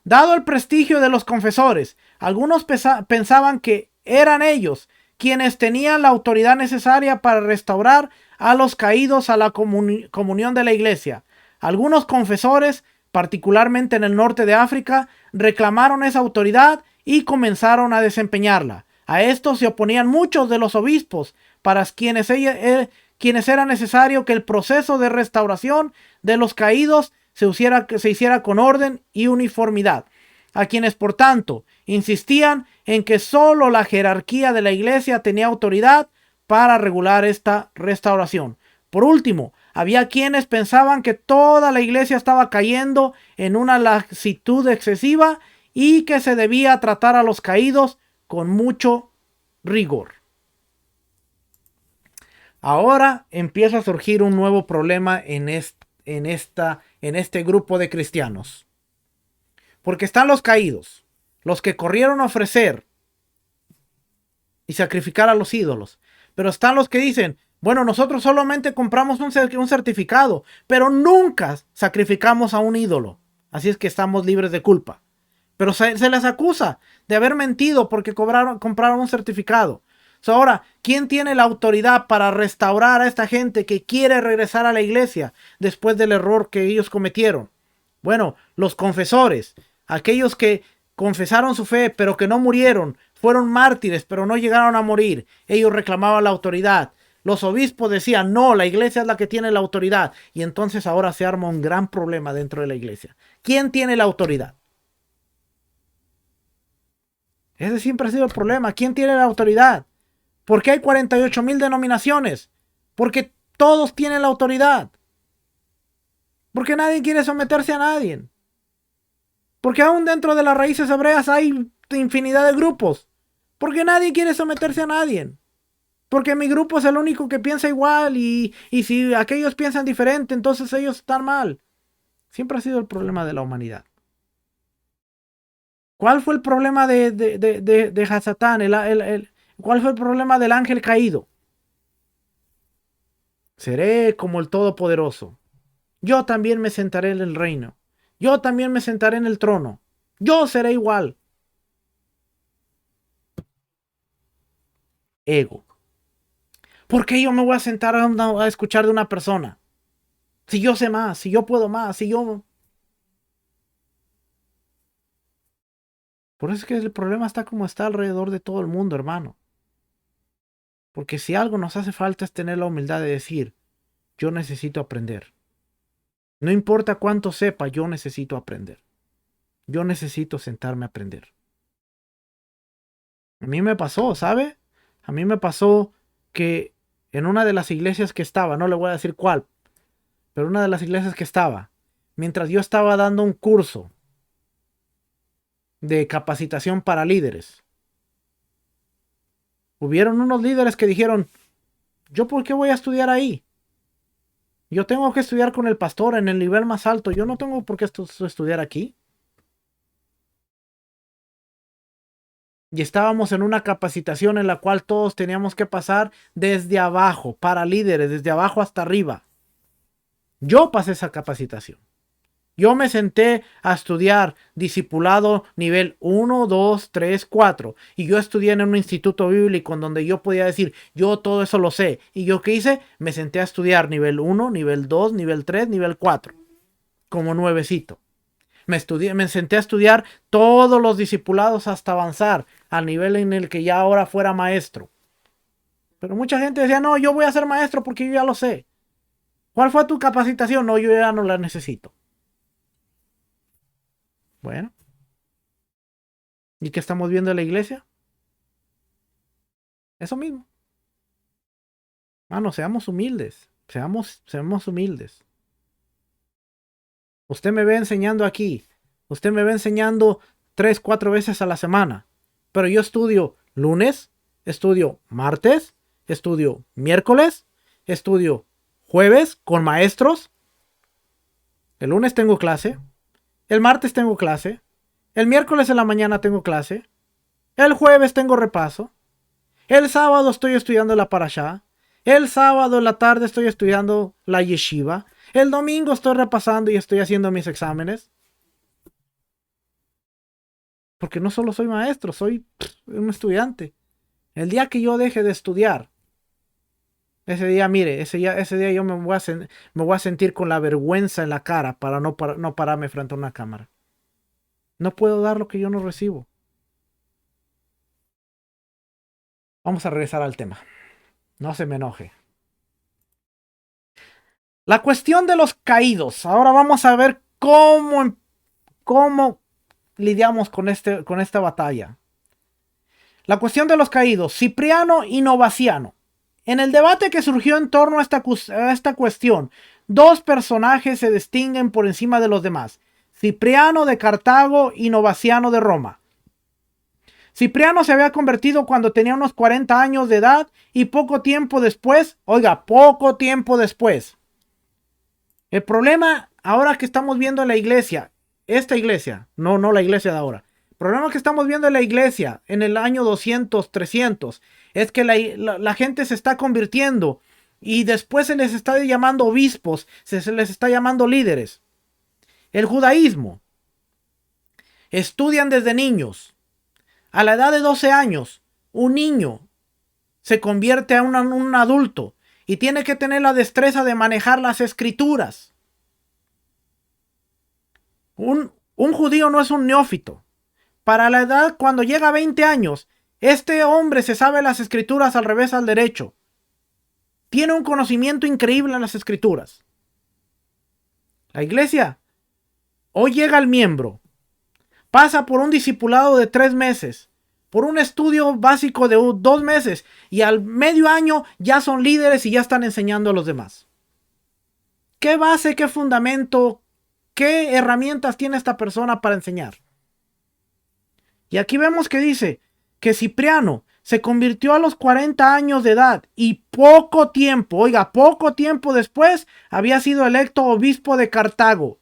Dado el prestigio de los confesores, algunos pensaban que eran ellos quienes tenían la autoridad necesaria para restaurar a los caídos a la comunión de la iglesia. Algunos confesores, particularmente en el norte de África, reclamaron esa autoridad y comenzaron a desempeñarla. A esto se oponían muchos de los obispos, para quienes era necesario que el proceso de restauración de los caídos se hiciera con orden y uniformidad. A quienes, por tanto, insistían en que solo la jerarquía de la iglesia tenía autoridad para regular esta restauración. Por último, Había quienes pensaban que toda la iglesia estaba cayendo en una laxitud excesiva y que se debía tratar a los caídos con mucho rigor. Ahora empieza a surgir un nuevo problema en este grupo de cristianos. Porque están los caídos, los que corrieron a ofrecer y sacrificar a los ídolos. Pero están los que dicen, bueno, nosotros solamente compramos un certificado, pero nunca sacrificamos a un ídolo. Así es que estamos libres de culpa. Pero se les acusa de haber mentido porque compraron un certificado. Ahora, ¿quién tiene la autoridad para restaurar a esta gente que quiere regresar a la iglesia después del error que ellos cometieron? Bueno, los confesores, aquellos que confesaron su fe pero que no murieron, fueron mártires pero no llegaron a morir. Ellos reclamaban la autoridad. Los obispos decían, no, la iglesia es la que tiene la autoridad. Y entonces ahora se arma un gran problema dentro de la iglesia. ¿Quién tiene la autoridad? Ese siempre ha sido el problema. ¿Quién tiene la autoridad? ¿Por qué hay 48,000 denominaciones? Porque todos tienen la autoridad. Porque nadie quiere someterse a nadie. Porque aún dentro de las raíces hebreas hay infinidad de grupos. Porque nadie quiere someterse a nadie. Porque mi grupo es el único que piensa igual y si aquellos piensan diferente, entonces ellos están mal. Siempre ha sido el problema de la humanidad. ¿Cuál fue el problema de Hasatán? ¿Cuál fue el problema del ángel caído? Seré como el Todopoderoso. Yo también me sentaré en el reino. Yo también me sentaré en el trono. Yo seré igual. Ego. ¿Por qué yo me voy a sentar a escuchar de una persona? Si yo sé más, si yo puedo más, si yo... Por eso es que el problema está como está alrededor de todo el mundo, hermano. Porque si algo nos hace falta es tener la humildad de decir, yo necesito aprender. No importa cuánto sepa, yo necesito aprender. Yo necesito sentarme a aprender. A mí me pasó, ¿sabe? A mí me pasó que en una de las iglesias que estaba, no le voy a decir cuál, pero una de las iglesias que estaba, mientras yo estaba dando un curso de capacitación para líderes, hubieron unos líderes que dijeron, ¿yo por qué voy a estudiar ahí? Yo tengo que estudiar con el pastor en el nivel más alto, yo no tengo por qué estudiar aquí. Y estábamos en una capacitación en la cual todos teníamos que pasar desde abajo, para líderes, desde abajo hasta arriba. Yo pasé esa capacitación. Yo me senté a estudiar discipulado nivel 1, 2, 3, 4. Y yo estudié en un instituto bíblico en donde yo podía decir, yo todo eso lo sé. ¿Y yo qué hice? Me senté a estudiar nivel 1, nivel 2, nivel 3, nivel 4. Como nuevecito. Me senté a estudiar todos los discipulados hasta avanzar al nivel en el que ya ahora fuera maestro. Pero mucha gente decía, no, yo voy a ser maestro porque yo ya lo sé. ¿Cuál fue tu capacitación? No, yo ya no la necesito. Bueno. ¿Y qué estamos viendo en la iglesia? Eso mismo. No, seamos humildes. Seamos humildes. Usted me ve enseñando aquí. Usted me ve enseñando 3, 4 veces a la semana. Pero yo estudio lunes, estudio martes, estudio miércoles, estudio jueves con maestros. El lunes tengo clase. El martes tengo clase. El miércoles en la mañana tengo clase. El jueves tengo repaso. El sábado estoy estudiando la parashá. El sábado en la tarde estoy estudiando la yeshiva. El domingo estoy repasando y estoy haciendo mis exámenes. Porque no solo soy maestro, soy un estudiante. El día que yo deje de estudiar, ese día, mire, ese día yo me voy a sentir con la vergüenza en la cara para no pararme frente a una cámara. No puedo dar lo que yo no recibo. Vamos a regresar al tema. No se me enoje. La cuestión de los caídos. Ahora vamos a ver cómo lidiamos con esta batalla. La cuestión de los caídos. Cipriano y Novaciano. En el debate que surgió en torno a esta cuestión, dos personajes se distinguen por encima de los demás: Cipriano de Cartago y Novaciano de Roma. Cipriano se había convertido cuando tenía unos 40 años de edad y poco tiempo después, poco tiempo después. El problema ahora que estamos viendo en la iglesia, esta iglesia, no la iglesia de ahora. El problema que estamos viendo en la iglesia en el año 200, 300, es que la gente se está convirtiendo y después se les está llamando obispos, se les está llamando líderes. El judaísmo, estudian desde niños. A la edad de 12 años, un niño se convierte a un adulto y tiene que tener la destreza de manejar las escrituras. Un judío no es un neófito. Para la edad, cuando llega a 20 años, este hombre se sabe las escrituras al revés al derecho. Tiene un conocimiento increíble en las escrituras. La iglesia, hoy llega el miembro, pasa por un discipulado de 3 meses, por un estudio básico de 2 meses, y al medio año ya son líderes y ya están enseñando a los demás. ¿Qué base, qué fundamento, qué herramientas tiene esta persona para enseñar? Y aquí vemos que dice que Cipriano se convirtió a los 40 años de edad y poco tiempo después había sido electo obispo de Cartago.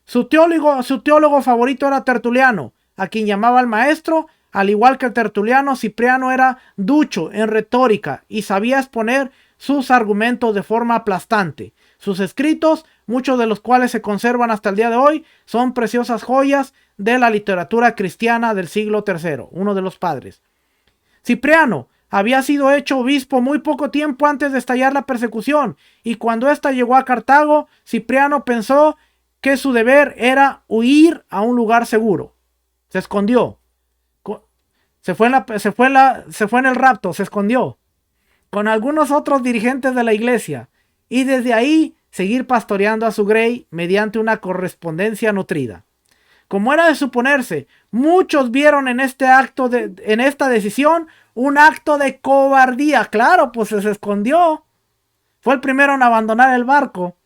Su teólogo favorito era Tertuliano, a quien llamaba el maestro. Al igual que Tertuliano, Cipriano era ducho en retórica y sabía exponer sus argumentos de forma aplastante. Sus escritos, muchos de los cuales se conservan hasta el día de hoy, son preciosas joyas de la literatura cristiana del siglo III, uno de los padres. Cipriano había sido hecho obispo muy poco tiempo antes de estallar la persecución, y cuando ésta llegó a Cartago, Cipriano pensó que su deber era huir a un lugar seguro. Se escondió. Se fue en el rapto, se escondió con algunos otros dirigentes de la iglesia y desde ahí seguir pastoreando a su grey mediante una correspondencia nutrida. Como era de suponerse, muchos vieron en esta decisión un acto de cobardía. Claro, pues se escondió. Fue el primero en abandonar el barco.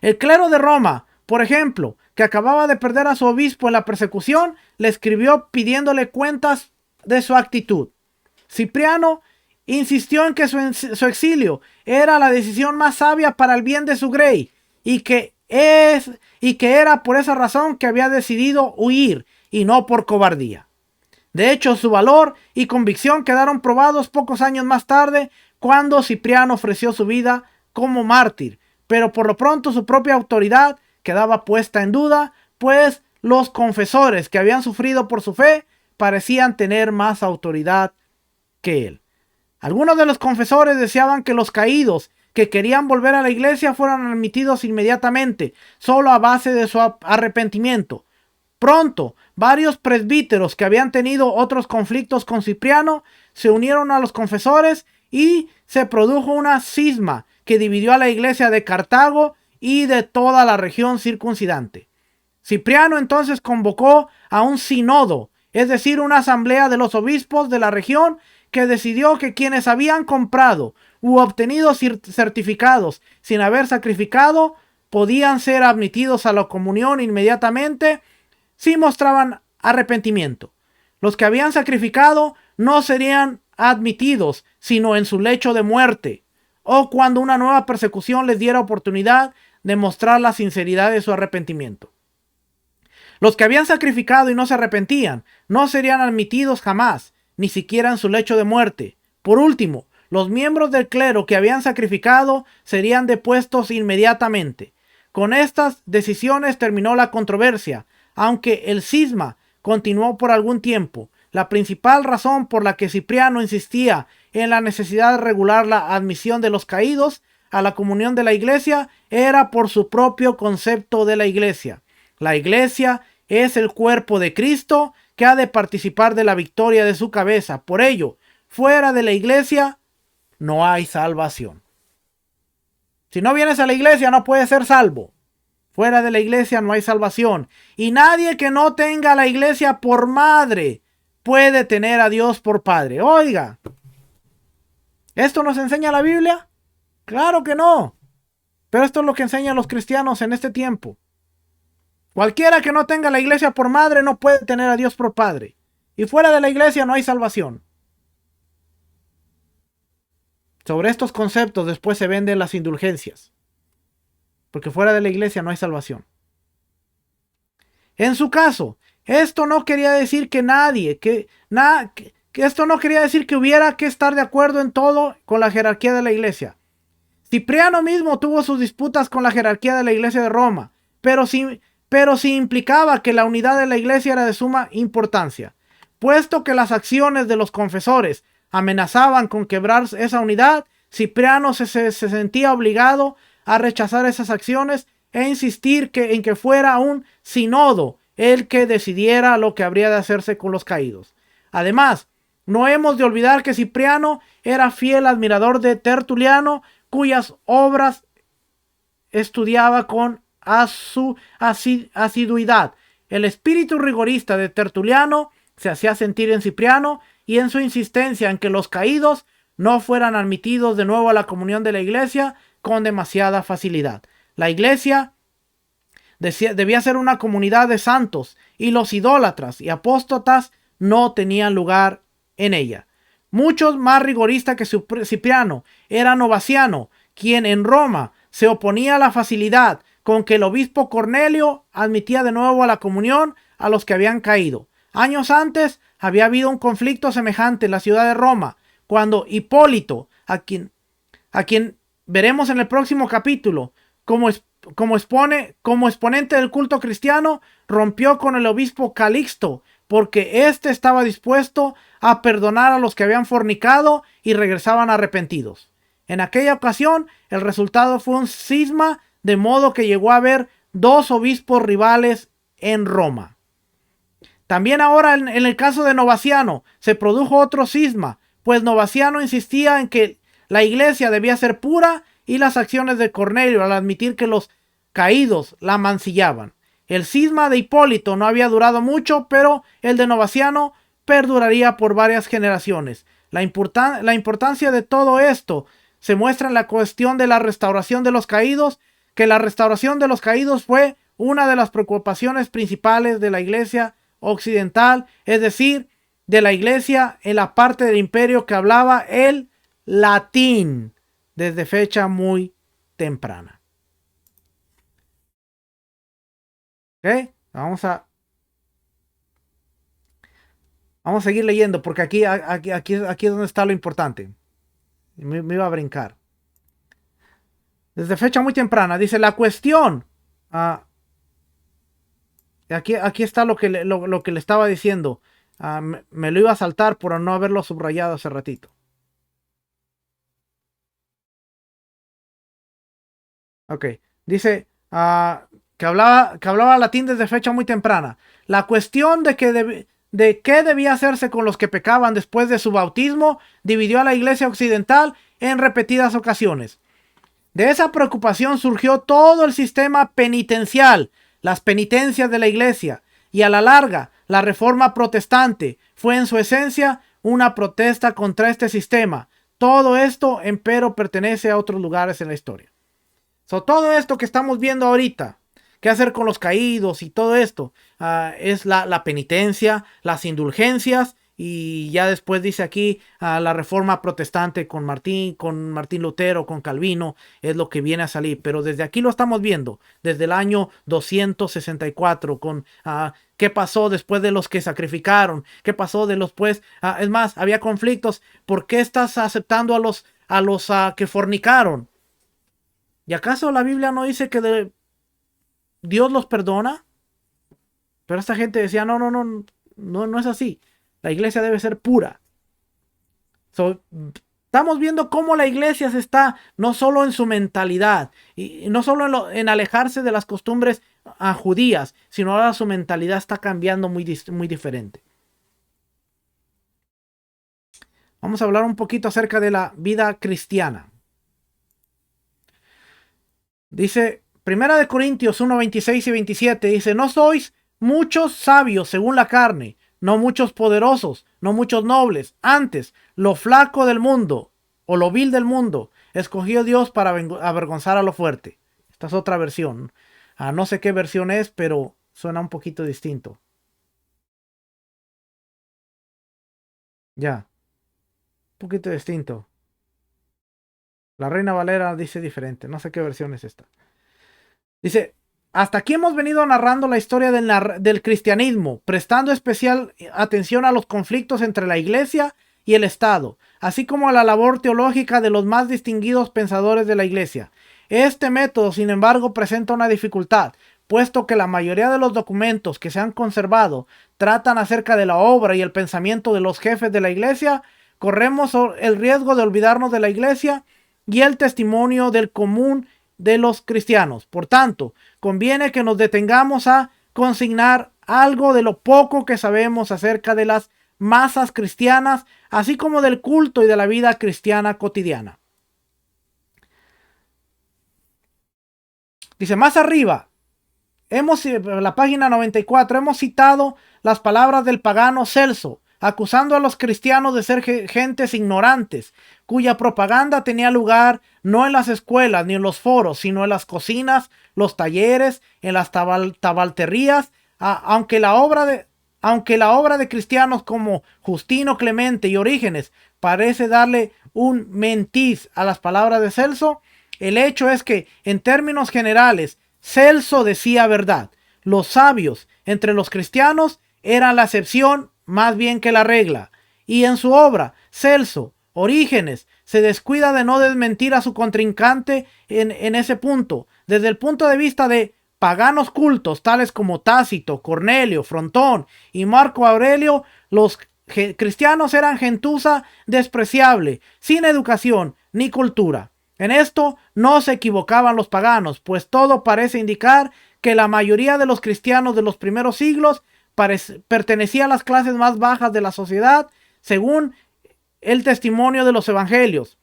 El clero de Roma, por ejemplo, que acababa de perder a su obispo en la persecución, le escribió pidiéndole cuentas de su actitud. Cipriano insistió en que su exilio era la decisión más sabia para el bien de su grey y que era por esa razón que había decidido huir y no por cobardía. De hecho, su valor y convicción quedaron probados pocos años más tarde cuando Cipriano ofreció su vida como mártir, pero por lo pronto su propia autoridad quedaba puesta en duda, pues los confesores que habían sufrido por su fe parecían tener más autoridad que él. Algunos de los confesores deseaban que los caídos que querían volver a la iglesia fueran admitidos inmediatamente, solo a base de su arrepentimiento. Pronto, varios presbíteros que habían tenido otros conflictos con Cipriano se unieron a los confesores y se produjo una cisma que dividió a la iglesia de Cartago y de toda la región circuncidante. Cipriano entonces convocó a un sínodo, es decir, una asamblea de los obispos de la región, que decidió que quienes habían comprado u obtenido certificados sin haber sacrificado podían ser admitidos a la comunión inmediatamente si mostraban arrepentimiento. Los que habían sacrificado no serían admitidos sino en su lecho de muerte o cuando una nueva persecución les diera oportunidad de mostrar la sinceridad de su arrepentimiento. Los que habían sacrificado y no se arrepentían no serían admitidos jamás, ni siquiera en su lecho de muerte. Por último, los miembros del clero que habían sacrificado serían depuestos inmediatamente. Con estas decisiones terminó la controversia, aunque el cisma continuó por algún tiempo. La principal razón por la que Cipriano insistía en la necesidad de regular la admisión de los caídos a la comunión de la iglesia era por su propio concepto de la iglesia. La iglesia es el cuerpo de Cristo que ha de participar de la victoria de su cabeza. Por ello, fuera de la iglesia no hay salvación. Si no vienes a la iglesia no puedes ser salvo. Fuera de la iglesia no hay salvación. Y nadie que no tenga a la iglesia por madre puede tener a Dios por padre. Oiga, ¿Esto nos enseña la Biblia? Claro que no. Pero esto es lo que enseñan los cristianos en este tiempo. Cualquiera que no tenga la iglesia por madre no puede tener a Dios por padre. Y fuera de la iglesia no hay salvación. Sobre estos conceptos después se venden las indulgencias. Porque fuera de la iglesia no hay salvación. En su caso, esto no quería decir que esto no quería decir que hubiera que estar de acuerdo en todo con la jerarquía de la iglesia. Cipriano mismo tuvo sus disputas con la jerarquía de la iglesia de Roma, pero sí implicaba que la unidad de la iglesia era de suma importancia. Puesto que las acciones de los confesores amenazaban con quebrar esa unidad, Cipriano se sentía obligado a rechazar esas acciones e insistir en que fuera un sínodo el que decidiera lo que habría de hacerse con los caídos. Además, no hemos de olvidar que Cipriano era fiel admirador de Tertuliano, cuyas obras estudiaba con asiduidad. El espíritu rigorista de Tertuliano se hacía sentir en Cipriano y en su insistencia en que los caídos no fueran admitidos de nuevo a la comunión de la iglesia con demasiada facilidad. La iglesia debía ser una comunidad de santos y los idólatras y apóstatas no tenían lugar en ella. Muchos más rigoristas que Cipriano era Novaciano, quien en Roma se oponía a la facilidad con que el obispo Cornelio admitía de nuevo a la comunión a los que habían caído. Años antes había habido un conflicto semejante en la ciudad de Roma, cuando Hipólito, a quien veremos en el próximo capítulo, como exponente del culto cristiano, rompió con el obispo Calixto, porque éste estaba dispuesto a perdonar a los que habían fornicado y regresaban arrepentidos. En aquella ocasión, el resultado fue un cisma, de modo que llegó a haber 2 obispos rivales en Roma. También ahora en el caso de Novaciano se produjo otro cisma, pues Novaciano insistía en que la iglesia debía ser pura y las acciones de Cornelio al admitir que los caídos la mancillaban. El cisma de Hipólito no había durado mucho, pero el de Novaciano perduraría por varias generaciones. La importancia de todo esto se muestra en la cuestión de la restauración de los caídos, que la restauración de los caídos fue una de las preocupaciones principales de la iglesia occidental, es decir, de la iglesia en la parte del imperio que hablaba el latín desde fecha muy temprana. ¿Ok? Vamos a seguir leyendo porque aquí es donde está lo importante. Me iba a brincar. Desde fecha muy temprana. Dice la cuestión. Aquí está lo que le estaba diciendo. Me lo iba a saltar por no haberlo subrayado hace ratito. Ok. Dice que hablaba latín desde fecha muy temprana. La cuestión de qué debía hacerse con los que pecaban después de su bautismo dividió a la iglesia occidental en repetidas ocasiones. De esa preocupación surgió todo el sistema penitencial, las penitencias de la iglesia, y a la larga la reforma protestante fue en su esencia una protesta contra este sistema. Todo esto, empero, pertenece a otros lugares en la historia. Todo esto que estamos viendo ahorita, qué hacer con los caídos y todo esto, es la penitencia, las indulgencias, y ya después dice aquí la reforma protestante con Martín Lutero, con Calvino, es lo que viene a salir. Pero desde aquí lo estamos viendo, desde el año 264, con qué pasó después de los que sacrificaron, qué pasó de los pues, es más, había conflictos. ¿Por qué estás aceptando a los que fornicaron? ¿Y acaso la Biblia no dice que Dios los perdona? Pero esta gente decía, no es así. La iglesia debe ser pura. Estamos viendo cómo la iglesia se está, no solo en su mentalidad, y no solo en alejarse de las costumbres judías, sino ahora su mentalidad está cambiando muy diferente. Vamos a hablar un poquito acerca de la vida cristiana. Dice, 1 Corintios 1, 26 y 27, dice, no sois muchos sabios según la carne, no muchos poderosos, no muchos nobles, antes lo flaco del mundo o lo vil del mundo, escogió Dios para avergonzar a lo fuerte. Esta es otra versión. No sé qué versión es, pero suena un poquito distinto. Ya, un poquito distinto. La Reina Valera dice diferente. No sé qué versión es esta. Dice, hasta aquí hemos venido narrando la historia del cristianismo, prestando especial atención a los conflictos entre la Iglesia y el Estado, así como a la labor teológica de los más distinguidos pensadores de la Iglesia. Este método, sin embargo, presenta una dificultad, puesto que la mayoría de los documentos que se han conservado tratan acerca de la obra y el pensamiento de los jefes de la Iglesia. Corremos el riesgo de olvidarnos de la Iglesia y el testimonio del común de los cristianos. Por tanto, conviene que nos detengamos a consignar algo de lo poco que sabemos acerca de las masas cristianas, así como del culto y de la vida cristiana cotidiana. Dice más arriba, la página 94, hemos citado las palabras del pagano Celso, acusando a los cristianos de ser gentes ignorantes, cuya propaganda tenía lugar no en las escuelas ni en los foros, sino en las cocinas, los talleres, en las tabalterías, aunque la obra de cristianos como Justino, Clemente y Orígenes parece darle un mentiz a las palabras de Celso, el hecho es que, en términos generales, Celso decía verdad. Los sabios entre los cristianos eran la excepción más bien que la regla, y en su obra, Celso, Orígenes, se descuida de no desmentir a su contrincante en ese punto. Desde el punto de vista de paganos cultos, tales como Tácito, Cornelio, Frontón y Marco Aurelio, los cristianos eran gentuza despreciable, sin educación ni cultura. En esto no se equivocaban los paganos, pues todo parece indicar que la mayoría de los cristianos de los primeros siglos pertenecía a las clases más bajas de la sociedad, según el testimonio de los evangelios.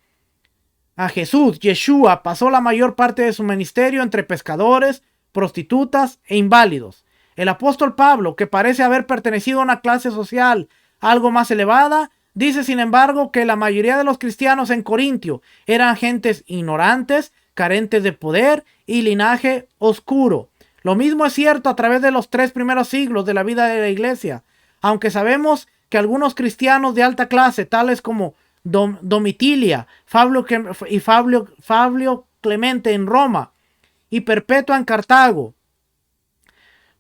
A Jesús, Yeshua, pasó la mayor parte de su ministerio entre pescadores, prostitutas e inválidos. El apóstol Pablo, que parece haber pertenecido a una clase social algo más elevada, dice sin embargo que la mayoría de los cristianos en Corintio eran gentes ignorantes, carentes de poder y linaje oscuro. Lo mismo es cierto a través de los 3 primeros siglos de la vida de la iglesia, aunque sabemos que algunos cristianos de alta clase, tales como Domitilia y Fabio Clemente en Roma y Perpetua en Cartago.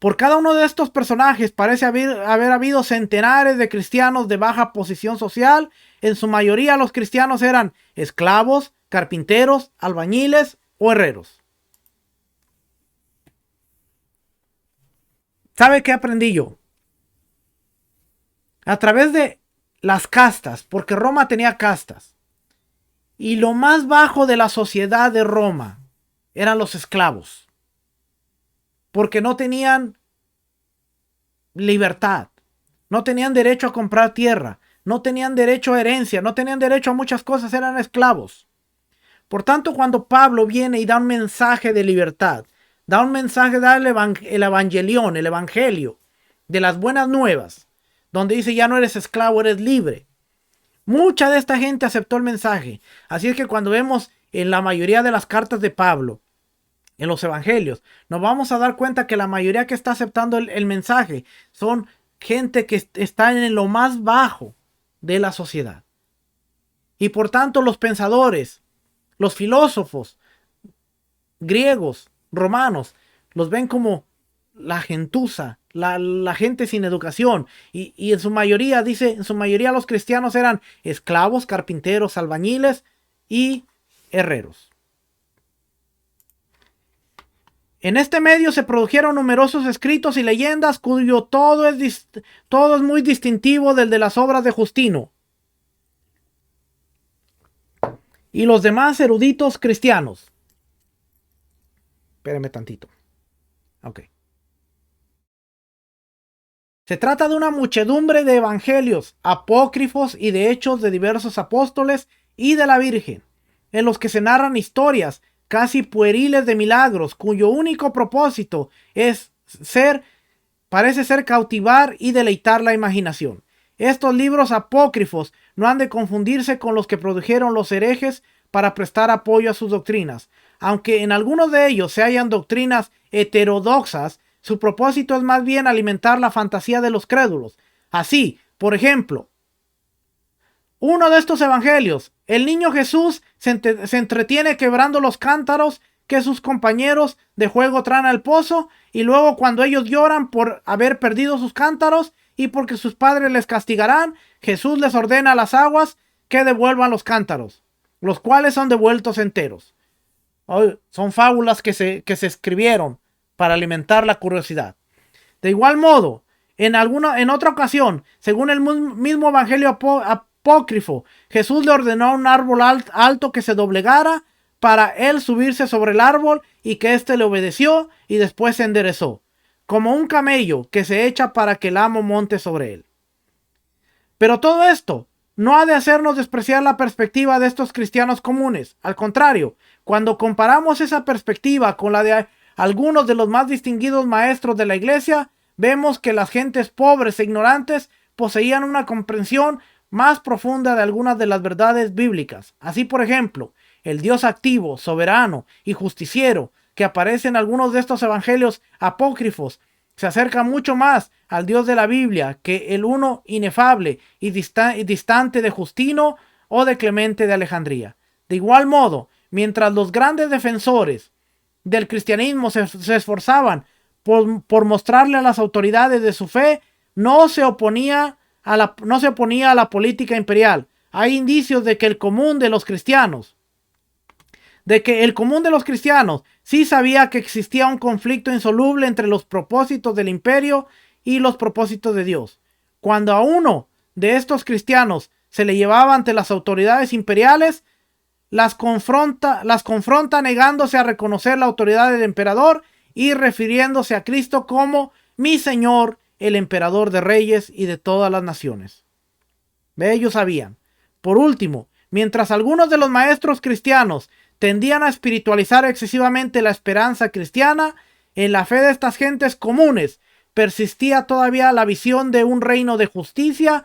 Por cada uno de estos personajes parece haber habido centenares de cristianos de baja posición social. En su mayoría los cristianos eran esclavos, carpinteros, albañiles o herreros. ¿Sabe qué aprendí yo? A través de las castas, porque Roma tenía castas. Y lo más bajo de la sociedad de Roma eran los esclavos. Porque no tenían libertad. No tenían derecho a comprar tierra. No tenían derecho a herencia. No tenían derecho a muchas cosas. Eran esclavos. Por tanto, cuando Pablo viene y da un mensaje de libertad, da un mensaje, da el evangelión, el evangelio de las buenas nuevas, donde dice ya no eres esclavo, eres libre. Mucha de esta gente aceptó el mensaje. Así es que cuando vemos en la mayoría de las cartas de Pablo, en los evangelios, nos vamos a dar cuenta que la mayoría que está aceptando el mensaje son gente que está en lo más bajo de la sociedad. Y por tanto los pensadores, los filósofos griegos, romanos, los ven como la gentuza, la gente sin educación. Y en su mayoría, dice, en su mayoría los cristianos eran esclavos, carpinteros, albañiles y herreros. En este medio se produjeron numerosos escritos y leyendas cuyo todo es muy distintivo del de las obras de Justino y los demás eruditos cristianos. Espérame tantito. Ok. Se trata de una muchedumbre de evangelios, apócrifos y de hechos de diversos apóstoles y de la Virgen, en los que se narran historias casi pueriles de milagros, cuyo único propósito parece ser cautivar y deleitar la imaginación. estos libros apócrifos no han de confundirse con los que produjeron los herejes para prestar apoyo a sus doctrinas. Aunque en algunos de ellos se hallan doctrinas heterodoxas, su propósito es más bien alimentar la fantasía de los crédulos. Así, por ejemplo, uno de estos evangelios, el niño Jesús se entretiene quebrando los cántaros que sus compañeros de juego traen al pozo, y luego cuando ellos lloran por haber perdido sus cántaros y porque sus padres les castigarán, Jesús les ordena a las aguas que devuelvan los cántaros, los cuales son devueltos enteros. Son fábulas que se escribieron para alimentar la curiosidad. De igual modo, en otra ocasión, según el mismo evangelio apócrifo, Jesús le ordenó a un árbol alto que se doblegara para él subirse sobre el árbol, y que éste le obedeció y después se enderezó, como un camello que se echa para que el amo monte sobre él. Pero todo esto no ha de hacernos despreciar la perspectiva de estos cristianos comunes. Al contrario, cuando comparamos esa perspectiva con la de algunos de los más distinguidos maestros de la iglesia, vemos que las gentes pobres e ignorantes poseían una comprensión más profunda de algunas de las verdades bíblicas. Así, por ejemplo, el Dios activo, soberano y justiciero que aparece en algunos de estos evangelios apócrifos se acerca mucho más al Dios de la Biblia que el uno inefable y distante de Justino o de Clemente de Alejandría. De igual modo, mientras los grandes defensores del cristianismo se esforzaban por mostrarle a las autoridades de su fe, no se oponía a la política imperial. Hay indicios de que el común de los cristianos sí sabía que existía un conflicto insoluble entre los propósitos del imperio y los propósitos de Dios. Cuando a uno de estos cristianos se le llevaba ante las autoridades imperiales, las confronta negándose a reconocer la autoridad del emperador y refiriéndose a Cristo como mi Señor, el emperador de reyes y de todas las naciones. Ellos sabían. Por último, mientras algunos de los maestros cristianos tendían a espiritualizar excesivamente la esperanza cristiana, en la fe de estas gentes comunes persistía todavía la visión de un reino de justicia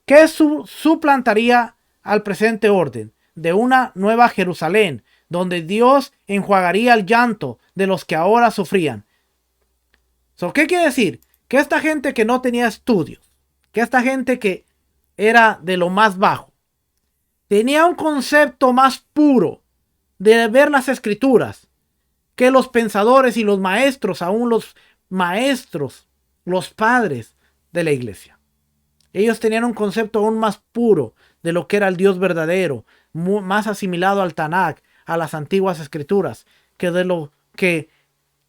que suplantaría al presente orden, de una nueva Jerusalén, donde Dios enjuagaría el llanto de los que ahora sufrían. ¿Qué quiere decir? Que esta gente que no tenía estudios, que esta gente que era de lo más bajo, tenía un concepto más puro de ver las escrituras que los pensadores y los maestros, aún los maestros, los padres de la iglesia. Ellos tenían un concepto aún más puro de lo que era el Dios verdadero, más asimilado al Tanakh, a las antiguas escrituras, que de lo que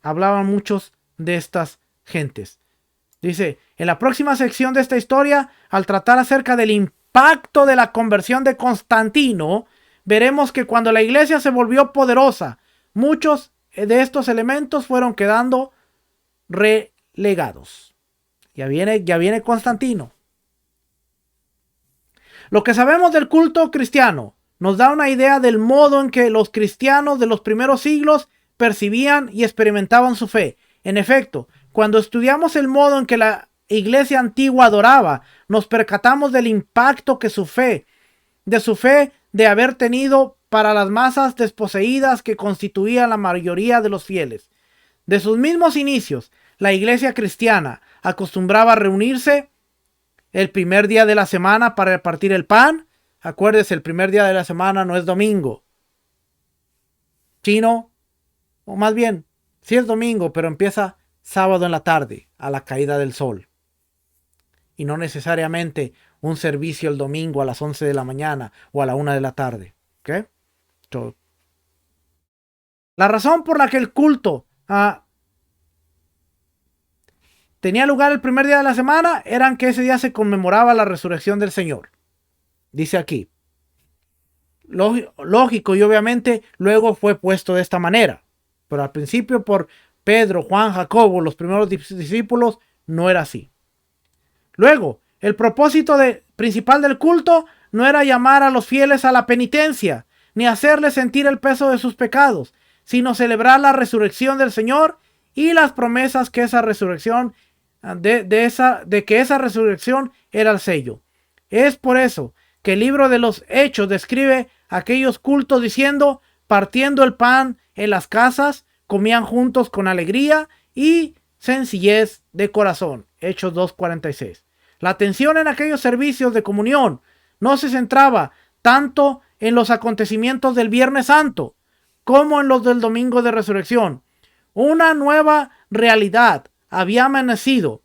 hablaban muchos de estas gentes. Dice, en la próxima sección de esta historia, al tratar acerca del impacto de la conversión de Constantino, veremos que cuando la iglesia se volvió poderosa, muchos de estos elementos fueron quedando relegados. Ya viene Constantino. Lo que sabemos del culto cristiano nos da una idea del modo en que los cristianos de los primeros siglos percibían y experimentaban su fe. En efecto, cuando estudiamos el modo en que la iglesia antigua adoraba, nos percatamos del impacto que su fe de haber tenido para las masas desposeídas que constituían la mayoría de los fieles. De sus mismos inicios, la iglesia cristiana acostumbraba a reunirse el primer día de la semana para repartir el pan. Acuérdese, el primer día de la semana no es domingo, sino, o más bien, sí es domingo, pero empieza sábado en la tarde, a la caída del sol. Y no necesariamente un servicio el domingo a las 11 de la mañana o a la 1 de la tarde. ¿Okay? La razón por la que el culto tenía lugar el primer día de la semana eran que ese día se conmemoraba la resurrección del Señor. Dice aquí. Lógico, y obviamente luego fue puesto de esta manera. Pero al principio por Pedro, Juan, Jacobo, los primeros discípulos, no era así. Luego, el propósito principal del culto no era llamar a los fieles a la penitencia, ni hacerles sentir el peso de sus pecados, sino celebrar la resurrección del Señor y las promesas que esa resurrección de que esa resurrección era el sello. Es por eso que el libro de los Hechos describe aquellos cultos diciendo, partiendo el pan en las casas, comían juntos con alegría y sencillez de corazón. Hechos 2:46. La atención en aquellos servicios de comunión no se centraba tanto en los acontecimientos del Viernes Santo como en los del Domingo de Resurrección. Una nueva realidad había amanecido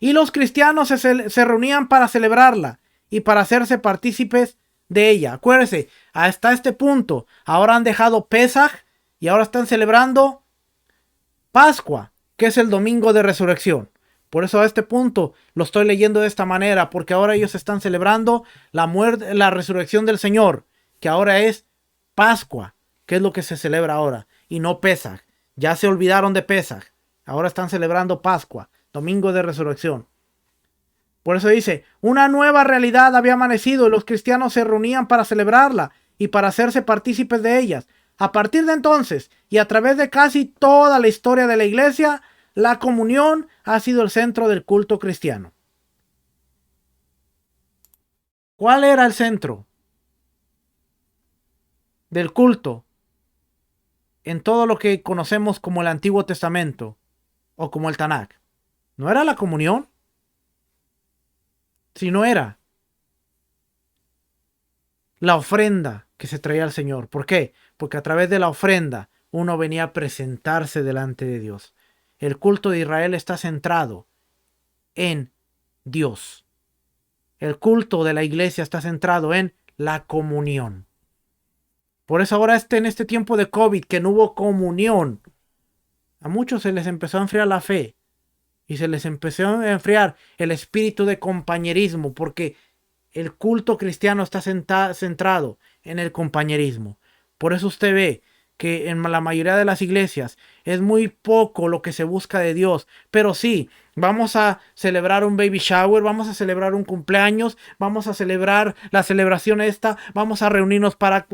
y los cristianos se reunían para celebrarla y para hacerse partícipes de ella. Acuérdense, hasta este punto, ahora han dejado Pesaj y ahora están celebrando Pascua, que es el Domingo de Resurrección. Por eso a este punto lo estoy leyendo de esta manera, porque ahora ellos están celebrando la muerte, la resurrección del Señor, que ahora es Pascua, que es lo que se celebra ahora, y no Pesaj. Ya se olvidaron de Pesaj, ahora están celebrando Pascua, Domingo de Resurrección. Por eso dice, una nueva realidad había amanecido y los cristianos se reunían para celebrarla y para hacerse partícipes de ellas. A partir de entonces, y a través de casi toda la historia de la iglesia, la comunión ha sido el centro del culto cristiano. ¿Cuál era el centro del culto en todo lo que conocemos como el Antiguo Testamento o como el Tanakh? ¿No era la comunión? Si no era la ofrenda que se traía al Señor. ¿Por qué? Porque a través de la ofrenda uno venía a presentarse delante de Dios. El culto de Israel está centrado en Dios. El culto de la iglesia está centrado en la comunión. Por eso ahora en este tiempo de COVID que no hubo comunión, a muchos se les empezó a enfriar la fe y se les empezó a enfriar el espíritu de compañerismo, porque el culto cristiano está centrado en el compañerismo. Por eso usted ve que en la mayoría de las iglesias es muy poco lo que se busca de Dios. Pero sí, vamos a celebrar un baby shower, vamos a celebrar un cumpleaños, vamos a celebrar la celebración esta, vamos a reunirnos para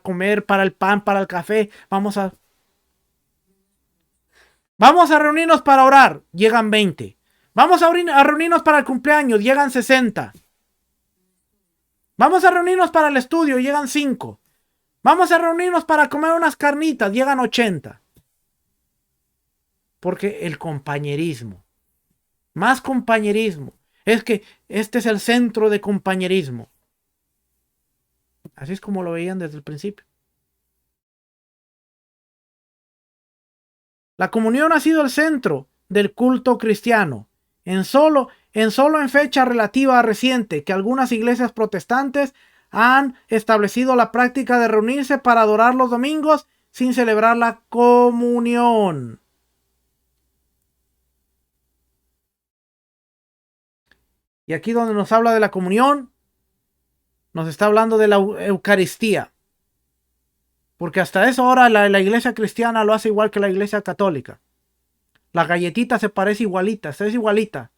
comer, para el pan, para el café, vamos a reunirnos para orar, llegan 20. Vamos a reunirnos para el cumpleaños, llegan 60. Vamos a reunirnos para el estudio, llegan 5. Vamos a reunirnos para comer unas carnitas, llegan 80. Porque el compañerismo, más compañerismo, es que este es el centro de compañerismo. Así es como lo veían desde el principio. La comunión ha sido el centro del culto cristiano. En solo en fecha relativa reciente que algunas iglesias protestantes han establecido la práctica de reunirse para adorar los domingos sin celebrar la comunión. Y aquí donde nos habla de la comunión, nos está hablando de la Eucaristía. Porque hasta eso ahora la iglesia cristiana lo hace igual que la iglesia católica. La galletita se parece igualita, es igualita.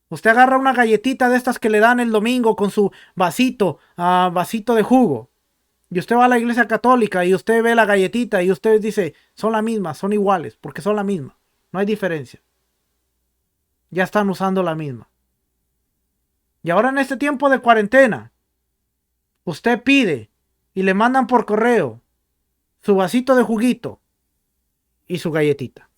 Usted agarra una galletita de estas que le dan el domingo con su vasito de jugo. Y usted va a la iglesia católica y usted ve la galletita y usted dice, son la misma, son iguales, porque son la misma. No hay diferencia. Ya están usando la misma. Y ahora en este tiempo de cuarentena, usted pide y le mandan por correo su vasito de juguito y su galletita.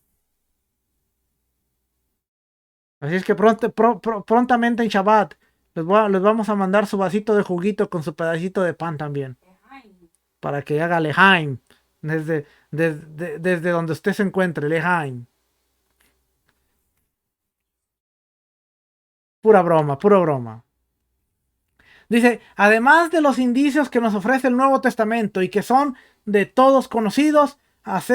Así es que prontamente en Shabbat les vamos a mandar su vasito de juguito con su pedacito de pan también. Para que haga lejaim desde donde usted se encuentre, lejaim. Pura broma, pura broma. Dice, además de los indicios que nos ofrece el Nuevo Testamento y que son de todos conocidos,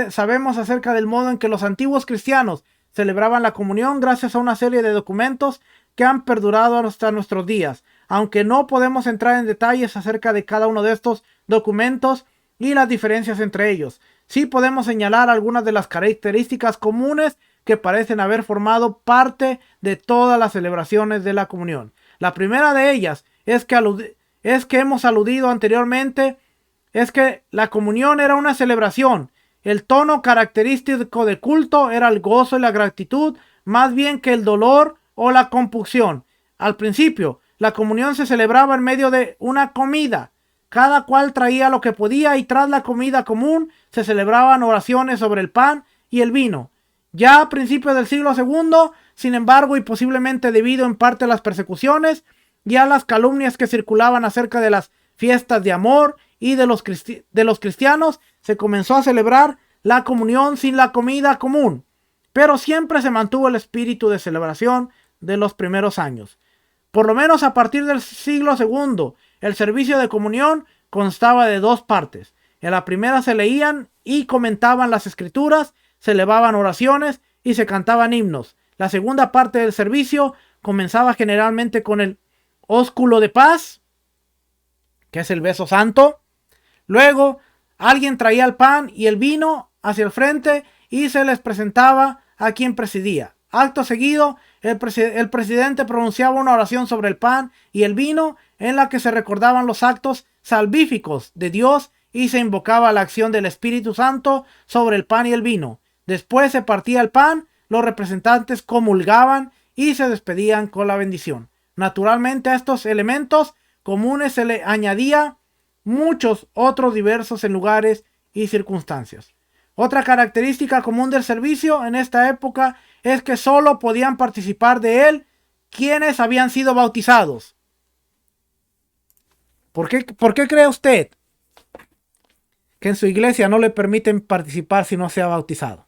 sabemos acerca del modo en que los antiguos cristianos celebraban la comunión gracias a una serie de documentos que han perdurado hasta nuestros días. Aunque no podemos entrar en detalles acerca de cada uno de estos documentos y las diferencias entre ellos, sí podemos señalar algunas de las características comunes que parecen haber formado parte de todas las celebraciones de la comunión. La primera de ellas es que hemos aludido anteriormente, es que la comunión era una celebración. El tono característico de culto era el gozo y la gratitud más bien que el dolor o la compunción. Al principio, la comunión se celebraba en medio de una comida. Cada cual traía lo que podía y tras la comida común se celebraban oraciones sobre el pan y el vino. Ya a principios del siglo II, sin embargo, y posiblemente debido en parte a las persecuciones y a las calumnias que circulaban acerca de las fiestas de amor y de los cristianos, se comenzó a celebrar la comunión sin la comida común, pero siempre se mantuvo el espíritu de celebración de los primeros años. Por lo menos a partir del siglo II, el servicio de comunión constaba de dos partes. En la primera se leían y comentaban las escrituras, se elevaban oraciones y se cantaban himnos. La segunda parte del servicio comenzaba generalmente con el ósculo de paz, que es el beso santo. Luego, alguien traía el pan y el vino hacia el frente y se les presentaba a quien presidía. Acto seguido, el presidente pronunciaba una oración sobre el pan y el vino en la que se recordaban los actos salvíficos de Dios y se invocaba la acción del Espíritu Santo sobre el pan y el vino. Después se partía el pan, los representantes comulgaban y se despedían con la bendición. Naturalmente a estos elementos comunes se le añadía muchos otros diversos en lugares y circunstancias. Otra característica común del servicio en esta época es que solo podían participar de él quienes habían sido bautizados. ¿Por qué cree usted que en su iglesia no le permiten participar si no se ha bautizado?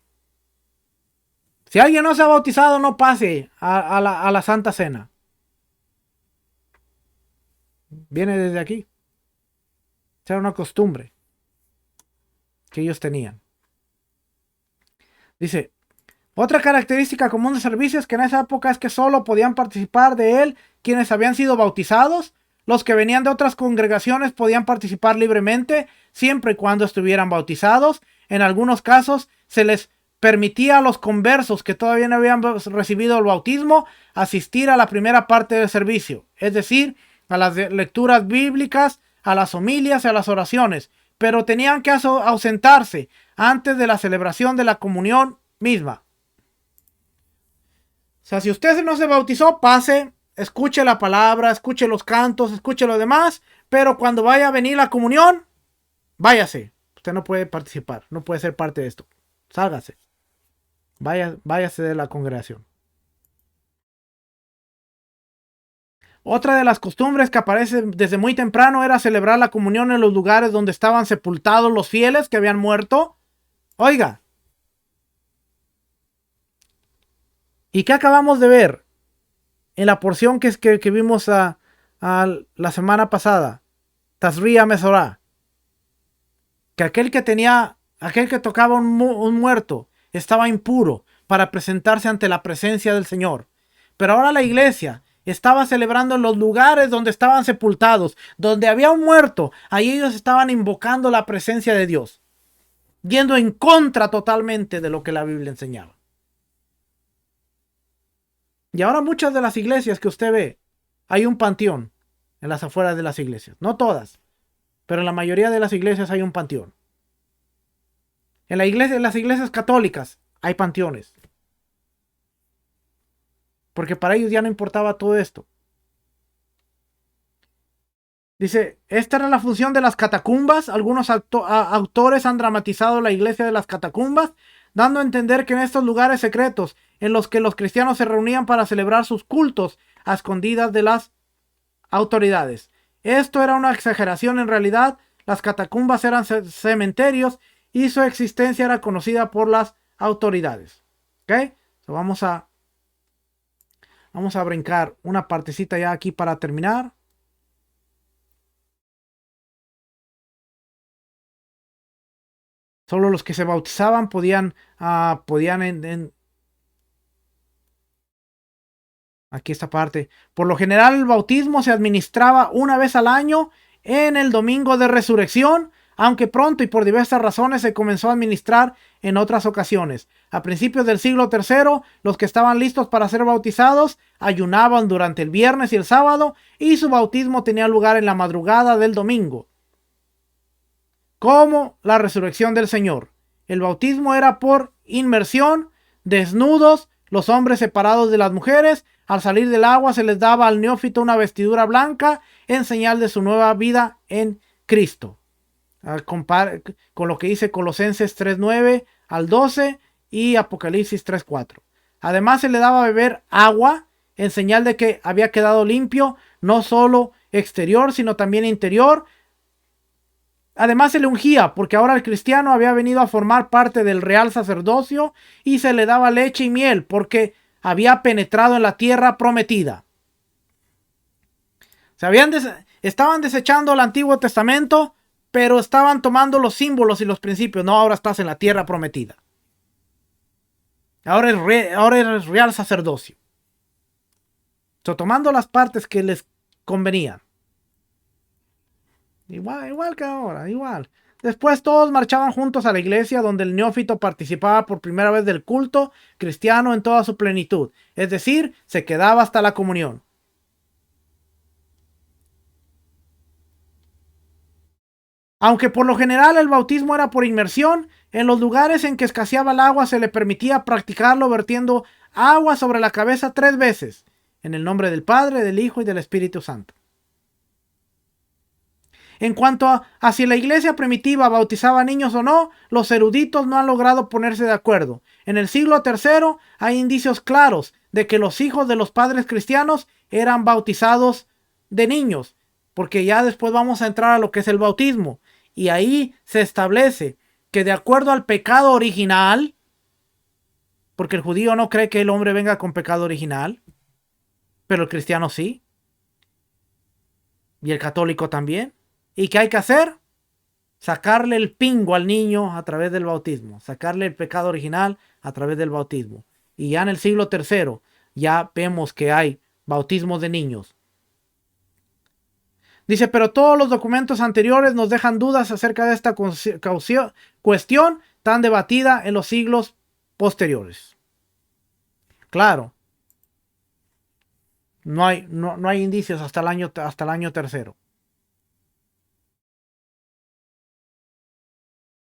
Si alguien no se ha bautizado, no pase a la Santa Cena. Viene desde aquí. Era una costumbre que ellos tenían. Dice, otra característica común del servicio es que en esa época es que solo podían participar de él quienes habían sido bautizados. Los que venían de otras congregaciones podían participar libremente siempre y cuando estuvieran bautizados. En algunos casos se les permitía a los conversos que todavía no habían recibido el bautismo asistir a la primera parte del servicio, es decir, a las lecturas bíblicas, a las homilias y a las oraciones, pero tenían que ausentarse antes de la celebración de la comunión misma. O sea, si usted no se bautizó, pase, escuche la palabra, escuche los cantos, escuche lo demás, pero cuando vaya a venir la comunión, váyase. Usted no puede participar, no puede ser parte de esto. Sálgase. Váyase de la congregación. Otra de las costumbres que aparece desde muy temprano era celebrar la comunión en los lugares donde estaban sepultados los fieles que habían muerto. Oiga. ¿Y qué acabamos de ver en la porción que vimos la semana pasada? Tazria Mesorá. Que aquel que tocaba un muerto estaba impuro para presentarse ante la presencia del Señor. Pero ahora la iglesia estaba celebrando en los lugares donde estaban sepultados, donde había un muerto. Ahí ellos estaban invocando la presencia de Dios, yendo en contra totalmente de lo que la Biblia enseñaba. Y ahora muchas de las iglesias que usted ve, hay un panteón en las afueras de las iglesias. No todas, pero en la mayoría de las iglesias hay un panteón. En las iglesias católicas hay panteones. Porque para ellos ya no importaba todo esto. Dice, esta era la función de las catacumbas. Algunos autores han dramatizado la iglesia de las catacumbas, dando a entender que en estos lugares secretos, en los que los cristianos se reunían para celebrar sus cultos a escondidas de las autoridades. Esto era una exageración. En realidad, las catacumbas eran cementerios y su existencia era conocida por las autoridades. ¿Ok? So vamos a brincar una partecita ya aquí para terminar. Solo los que se bautizaban podían aquí esta parte. Por lo general el bautismo se administraba una vez al año en el domingo de resurrección, aunque pronto y por diversas razones se comenzó a administrar en otras ocasiones. A principios del siglo III, los que estaban listos para ser bautizados ayunaban durante el viernes y el sábado, y su bautismo tenía lugar en la madrugada del domingo, como la resurrección del Señor. El bautismo era por inmersión, desnudos, los hombres separados de las mujeres. Al salir del agua se les daba al neófito una vestidura blanca en señal de su nueva vida en Cristo. Con lo que dice Colosenses 3:9 al 12 y Apocalipsis 3:4. Además se le daba a beber agua en señal de que había quedado limpio, no solo exterior, sino también interior. Además se le ungía, porque ahora el cristiano había venido a formar parte del real sacerdocio, y se le daba leche y miel, porque había penetrado en la tierra prometida. Estaban desechando el Antiguo Testamento, pero estaban tomando los símbolos y los principios. No, ahora estás en la tierra prometida. Ahora eres real sacerdocio. Tomando las partes que les convenían. Igual que ahora, igual. Después todos marchaban juntos a la iglesia, donde el neófito participaba por primera vez del culto cristiano en toda su plenitud. Es decir, se quedaba hasta la comunión. Aunque por lo general el bautismo era por inmersión, en los lugares en que escaseaba el agua se le permitía practicarlo vertiendo agua sobre la cabeza 3 veces, en el nombre del Padre, del Hijo y del Espíritu Santo. En cuanto a si la iglesia primitiva bautizaba niños o no, los eruditos no han logrado ponerse de acuerdo. En el siglo III hay indicios claros de que los hijos de los padres cristianos eran bautizados de niños, porque ya después vamos a entrar a lo que es el bautismo, y ahí se establece que de acuerdo al pecado original, porque el judío no cree que el hombre venga con pecado original, pero el cristiano sí, y el católico también. ¿Y qué hay que hacer? Sacarle el pingo al niño a través del bautismo. Sacarle el pecado original a través del bautismo. Y ya en el siglo III ya vemos que hay bautismos de niños. Dice, pero todos los documentos anteriores nos dejan dudas acerca de esta cuestión tan debatida en los siglos posteriores. Claro. No hay indicios hasta el año III.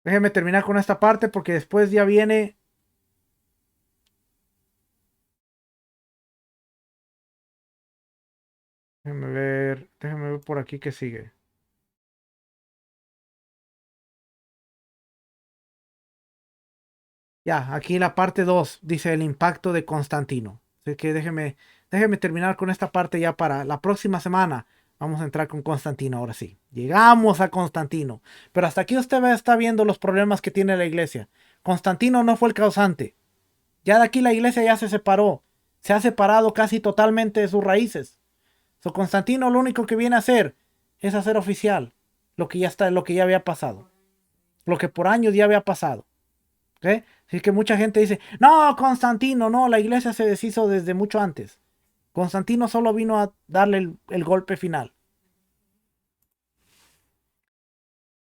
Déjeme terminar con esta parte porque después ya viene. Déjeme ver por aquí qué sigue. Ya, aquí la parte 2 dice el impacto de Constantino. Así que déjeme terminar con esta parte ya para la próxima semana. Vamos a entrar con Constantino ahora sí. Llegamos a Constantino. Pero hasta aquí usted está viendo los problemas que tiene la iglesia. Constantino no fue el causante. Ya de aquí la iglesia ya se separó. Se ha separado casi totalmente de sus raíces. Constantino lo único que viene a hacer es hacer oficial lo que ya había pasado. Lo que por años ya había pasado. ¿Okay? Así que mucha gente dice, no, Constantino, no, la iglesia se deshizo desde mucho antes. Constantino solo vino a darle el golpe final.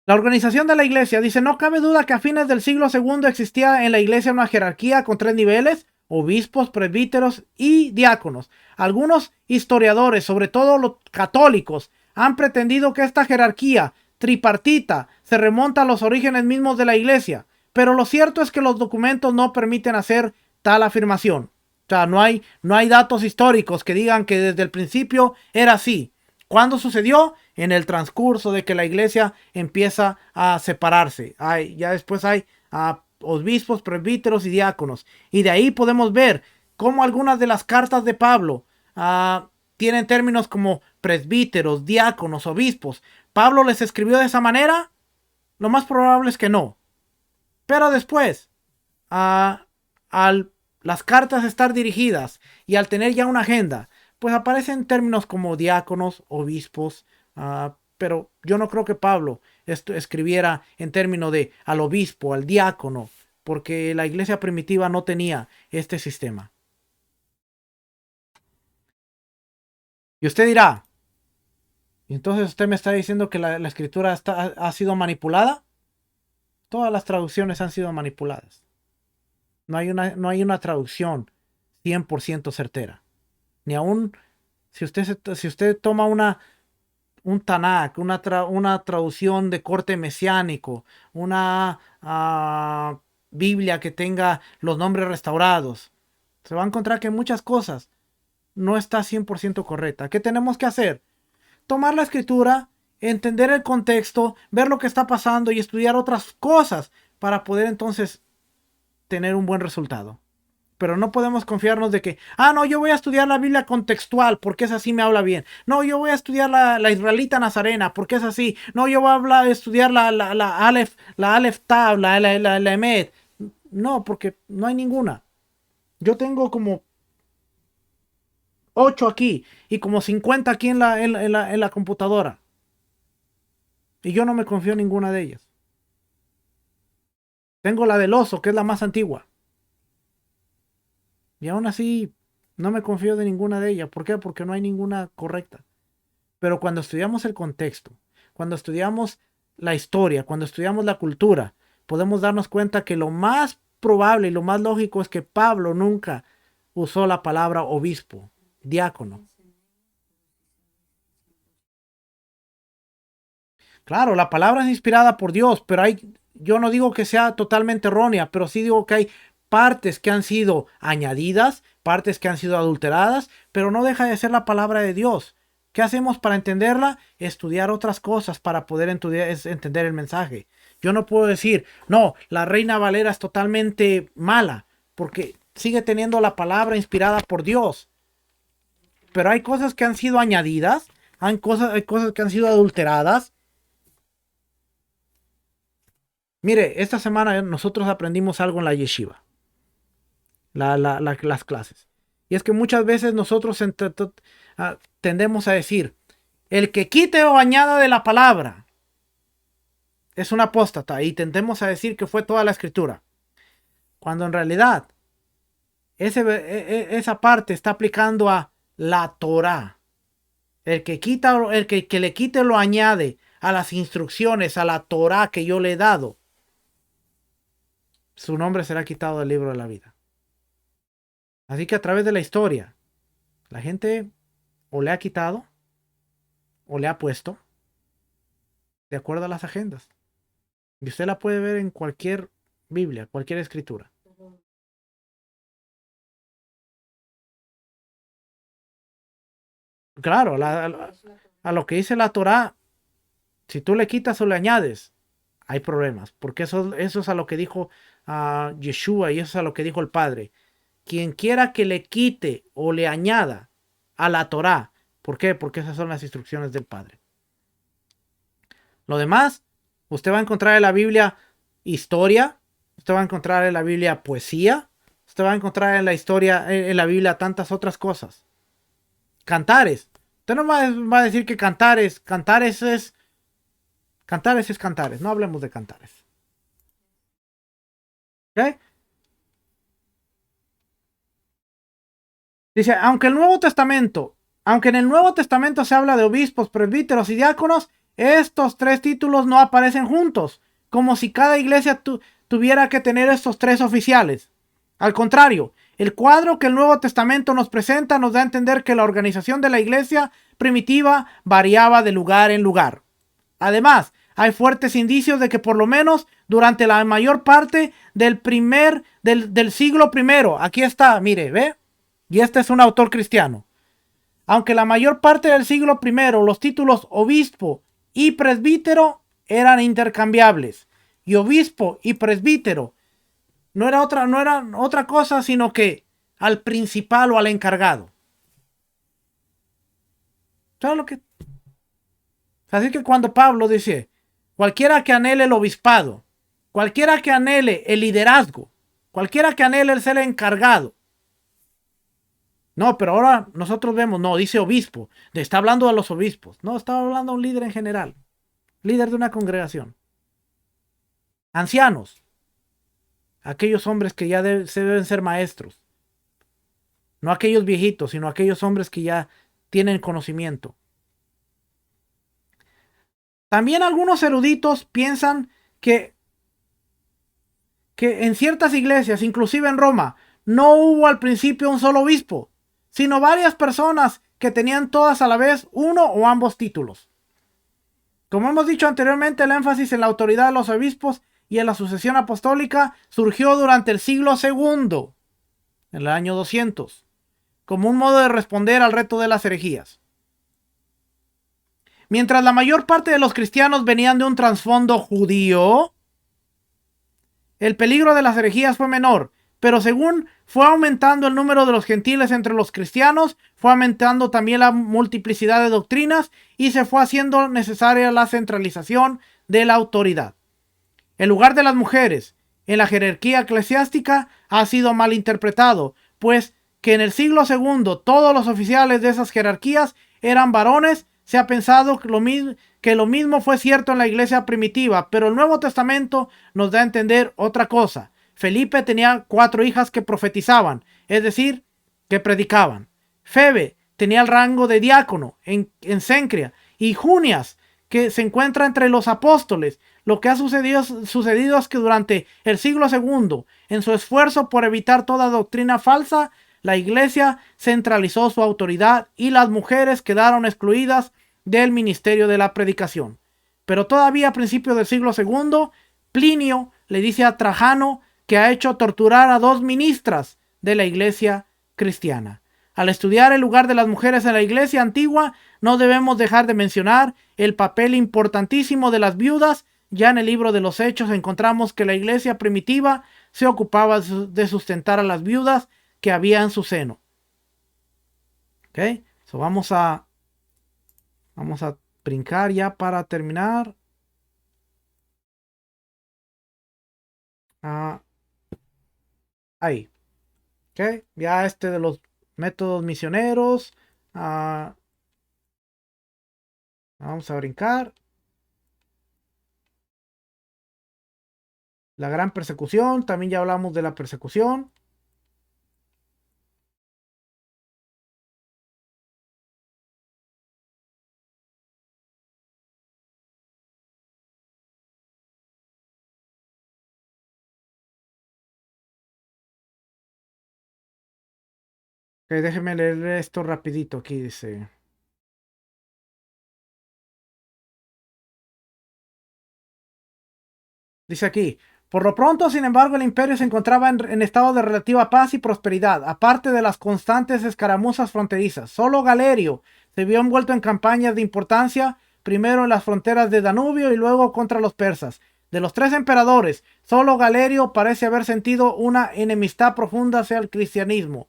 La organización de la iglesia dice, no cabe duda que a fines del siglo II existía en la iglesia una jerarquía con 3 niveles, obispos, presbíteros y diáconos. Algunos historiadores, sobre todo los católicos, han pretendido que esta jerarquía tripartita se remonta a los orígenes mismos de la iglesia, pero lo cierto es que los documentos no permiten hacer tal afirmación. O sea, no hay datos históricos que digan que desde el principio era así. ¿Cuándo sucedió? En el transcurso de que la iglesia empieza a separarse. Ya después hay obispos, presbíteros y diáconos. Y de ahí podemos ver cómo algunas de las cartas de Pablo tienen términos como presbíteros, diáconos, obispos. ¿Pablo les escribió de esa manera? Lo más probable es que no. Pero después, al las cartas estar dirigidas y al tener ya una agenda, pues aparecen términos como diáconos, obispos, pero yo no creo que Pablo escribiera en términos de al obispo, al diácono, porque la iglesia primitiva no tenía este sistema. Y usted dirá, entonces usted me está diciendo que la escritura ha sido manipulada. Todas las traducciones han sido manipuladas. No hay una traducción 100% certera. Ni aún si usted toma un Tanakh, una traducción de corte mesiánico, una Biblia que tenga los nombres restaurados, Se va a encontrar que muchas cosas no está 100% correcta. ¿Qué tenemos que hacer? Tomar la escritura, entender el contexto, ver lo que está pasando y estudiar otras cosas para poder entonces tener un buen resultado. Pero no podemos confiarnos de que, no, yo voy a estudiar la Biblia contextual porque es así, me habla bien. No, yo voy a estudiar la israelita nazarena porque es así. No, yo voy a estudiar la Aleph Tab, la Emed. No, porque no hay ninguna. Yo tengo como 8 aquí y como 50 aquí en la computadora. Y yo no me confío en ninguna de ellas. Tengo la del oso, que es la más antigua. Y aún así, no me confío de ninguna de ellas. ¿Por qué? Porque no hay ninguna correcta. Pero cuando estudiamos el contexto, cuando estudiamos la historia, cuando estudiamos la cultura, podemos darnos cuenta que lo más probable y lo más lógico es que Pablo nunca usó la palabra obispo, diácono. Claro, la palabra es inspirada por Dios, pero yo no digo que sea totalmente errónea, pero sí digo que hay partes que han sido añadidas, partes que han sido adulteradas, pero no deja de ser la palabra de Dios. ¿Qué hacemos para entenderla? Estudiar otras cosas para poder entender el mensaje. Yo no puedo decir, no, la Reina Valera es totalmente mala, porque sigue teniendo la palabra inspirada por Dios. Pero hay cosas que han sido añadidas, hay cosas que han sido adulteradas. Mire, esta semana nosotros aprendimos algo en la yeshiva, las clases. Y es que muchas veces nosotros tendemos a decir, el que quite o añada de la palabra es un apóstata, y tendemos a decir que fue toda la escritura. Cuando en realidad esa parte está aplicando a la Torah. El que le quite o lo añade a las instrucciones, a la Torah que yo le he dado, su nombre será quitado del libro de la vida. Así que a través de la historia, la gente o le ha quitado o le ha puesto de acuerdo a las agendas. Y usted la puede ver en cualquier Biblia, cualquier escritura. Claro, a lo que dice la Torah, si tú le quitas o le añades, hay problemas. Porque eso es a lo que dijo Yeshua y eso es a lo que dijo el Padre. Quien quiera que le quite o le añada a la Torah. ¿Por qué? Porque esas son las instrucciones del Padre. Lo demás, usted va a encontrar en la Biblia historia, usted va a encontrar en la Biblia poesía, usted va a encontrar en la historia, en la Biblia tantas otras cosas. Cantares. Usted no va a decir que cantares es cantares. No hablemos de cantares. ¿Ok? Dice, aunque en el Nuevo Testamento se habla de obispos, presbíteros y diáconos, estos 3 títulos no aparecen juntos, como si cada iglesia tuviera que tener estos 3 oficiales. Al contrario, el cuadro que el Nuevo Testamento nos presenta nos da a entender que la organización de la iglesia primitiva variaba de lugar en lugar. Además, hay fuertes indicios de que por lo menos durante la mayor parte del siglo I, aquí está, mire, ¿ve? Y este es un autor cristiano. Aunque la mayor parte del siglo I los títulos obispo y presbítero eran intercambiables. Y obispo y presbítero no eran otra cosa sino que al principal o al encargado. ¿Sabes lo que? Así que cuando Pablo dice, cualquiera que anhele el obispado, cualquiera que anhele el liderazgo, cualquiera que anhele el ser encargado. No, pero ahora nosotros vemos, no, dice obispo, está hablando de los obispos. No, estaba hablando de un líder en general, líder de una congregación. Ancianos, aquellos hombres que ya se deben ser maestros. No aquellos viejitos, sino aquellos hombres que ya tienen conocimiento. También algunos eruditos piensan que en ciertas iglesias, inclusive en Roma, no hubo al principio un solo obispo, sino varias personas que tenían todas a la vez uno o ambos títulos. Como hemos dicho anteriormente, el énfasis en la autoridad de los obispos y en la sucesión apostólica surgió durante el siglo II. en el año 200, como un modo de responder al reto de las herejías. Mientras la mayor parte de los cristianos venían de un trasfondo judío, el peligro de las herejías fue menor, pero según fue aumentando el número de los gentiles entre los cristianos, fue aumentando también la multiplicidad de doctrinas y se fue haciendo necesaria la centralización de la autoridad. El lugar de las mujeres en la jerarquía eclesiástica ha sido mal interpretado, pues que en el siglo II todos los oficiales de esas jerarquías eran varones. Se ha pensado que lo mismo fue cierto en la iglesia primitiva, pero el Nuevo Testamento nos da a entender otra cosa. Felipe tenía 4 hijas que profetizaban, es decir, que predicaban. Febe tenía el rango de diácono en Cencrea, y Junias, que se encuentra entre los apóstoles. Lo que ha sucedido es que durante el siglo II, en su esfuerzo por evitar toda doctrina falsa, la iglesia centralizó su autoridad y las mujeres quedaron excluidas del ministerio de la predicación. Pero todavía a principios del siglo II, Plinio le dice a Trajano que ha hecho torturar a 2 ministras de la iglesia cristiana. Al estudiar el lugar de las mujeres en la iglesia antigua, no debemos dejar de mencionar el papel importantísimo de las viudas. Ya en el libro de los Hechos encontramos que la iglesia primitiva se ocupaba de sustentar a las viudas que había en su seno. Ok, so vamos a brincar ya para terminar. Ahí. Ok, ya de los métodos misioneros. Vamos a brincar. La gran persecución, también ya hablamos de la persecución. Ok, déjenme leer esto rapidito aquí, dice. Dice aquí, por lo pronto, sin embargo, el imperio se encontraba en estado de relativa paz y prosperidad, aparte de las constantes escaramuzas fronterizas. Solo Galerio se vio envuelto en campañas de importancia, primero en las fronteras de Danubio y luego contra los persas. De los 3 emperadores, solo Galerio parece haber sentido una enemistad profunda hacia el cristianismo.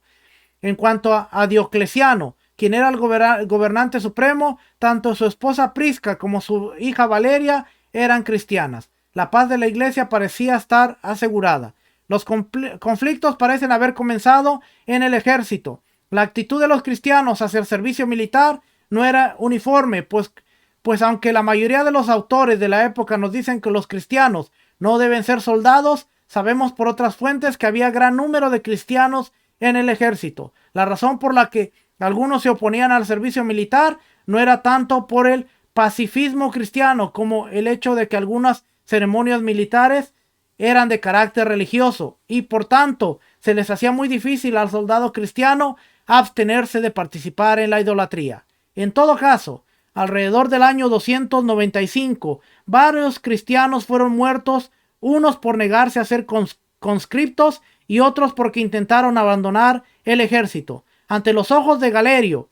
En cuanto a Diocleciano, quien era el gobernante supremo, tanto su esposa Prisca como su hija Valeria eran cristianas. La paz de la iglesia parecía estar asegurada. Los conflictos parecen haber comenzado en el ejército. La actitud de los cristianos hacia el servicio militar no era uniforme, pues aunque la mayoría de los autores de la época nos dicen que los cristianos no deben ser soldados, sabemos por otras fuentes que había gran número de cristianos en el ejército. La razón por la que algunos se oponían al servicio militar no era tanto por el pacifismo cristiano como el hecho de que algunas ceremonias militares eran de carácter religioso y por tanto se les hacía muy difícil al soldado cristiano abstenerse de participar en la idolatría. En todo caso, alrededor del año 295, varios cristianos fueron muertos, unos por negarse a ser conscriptos y otros porque intentaron abandonar el ejército. Ante los ojos de Galerio,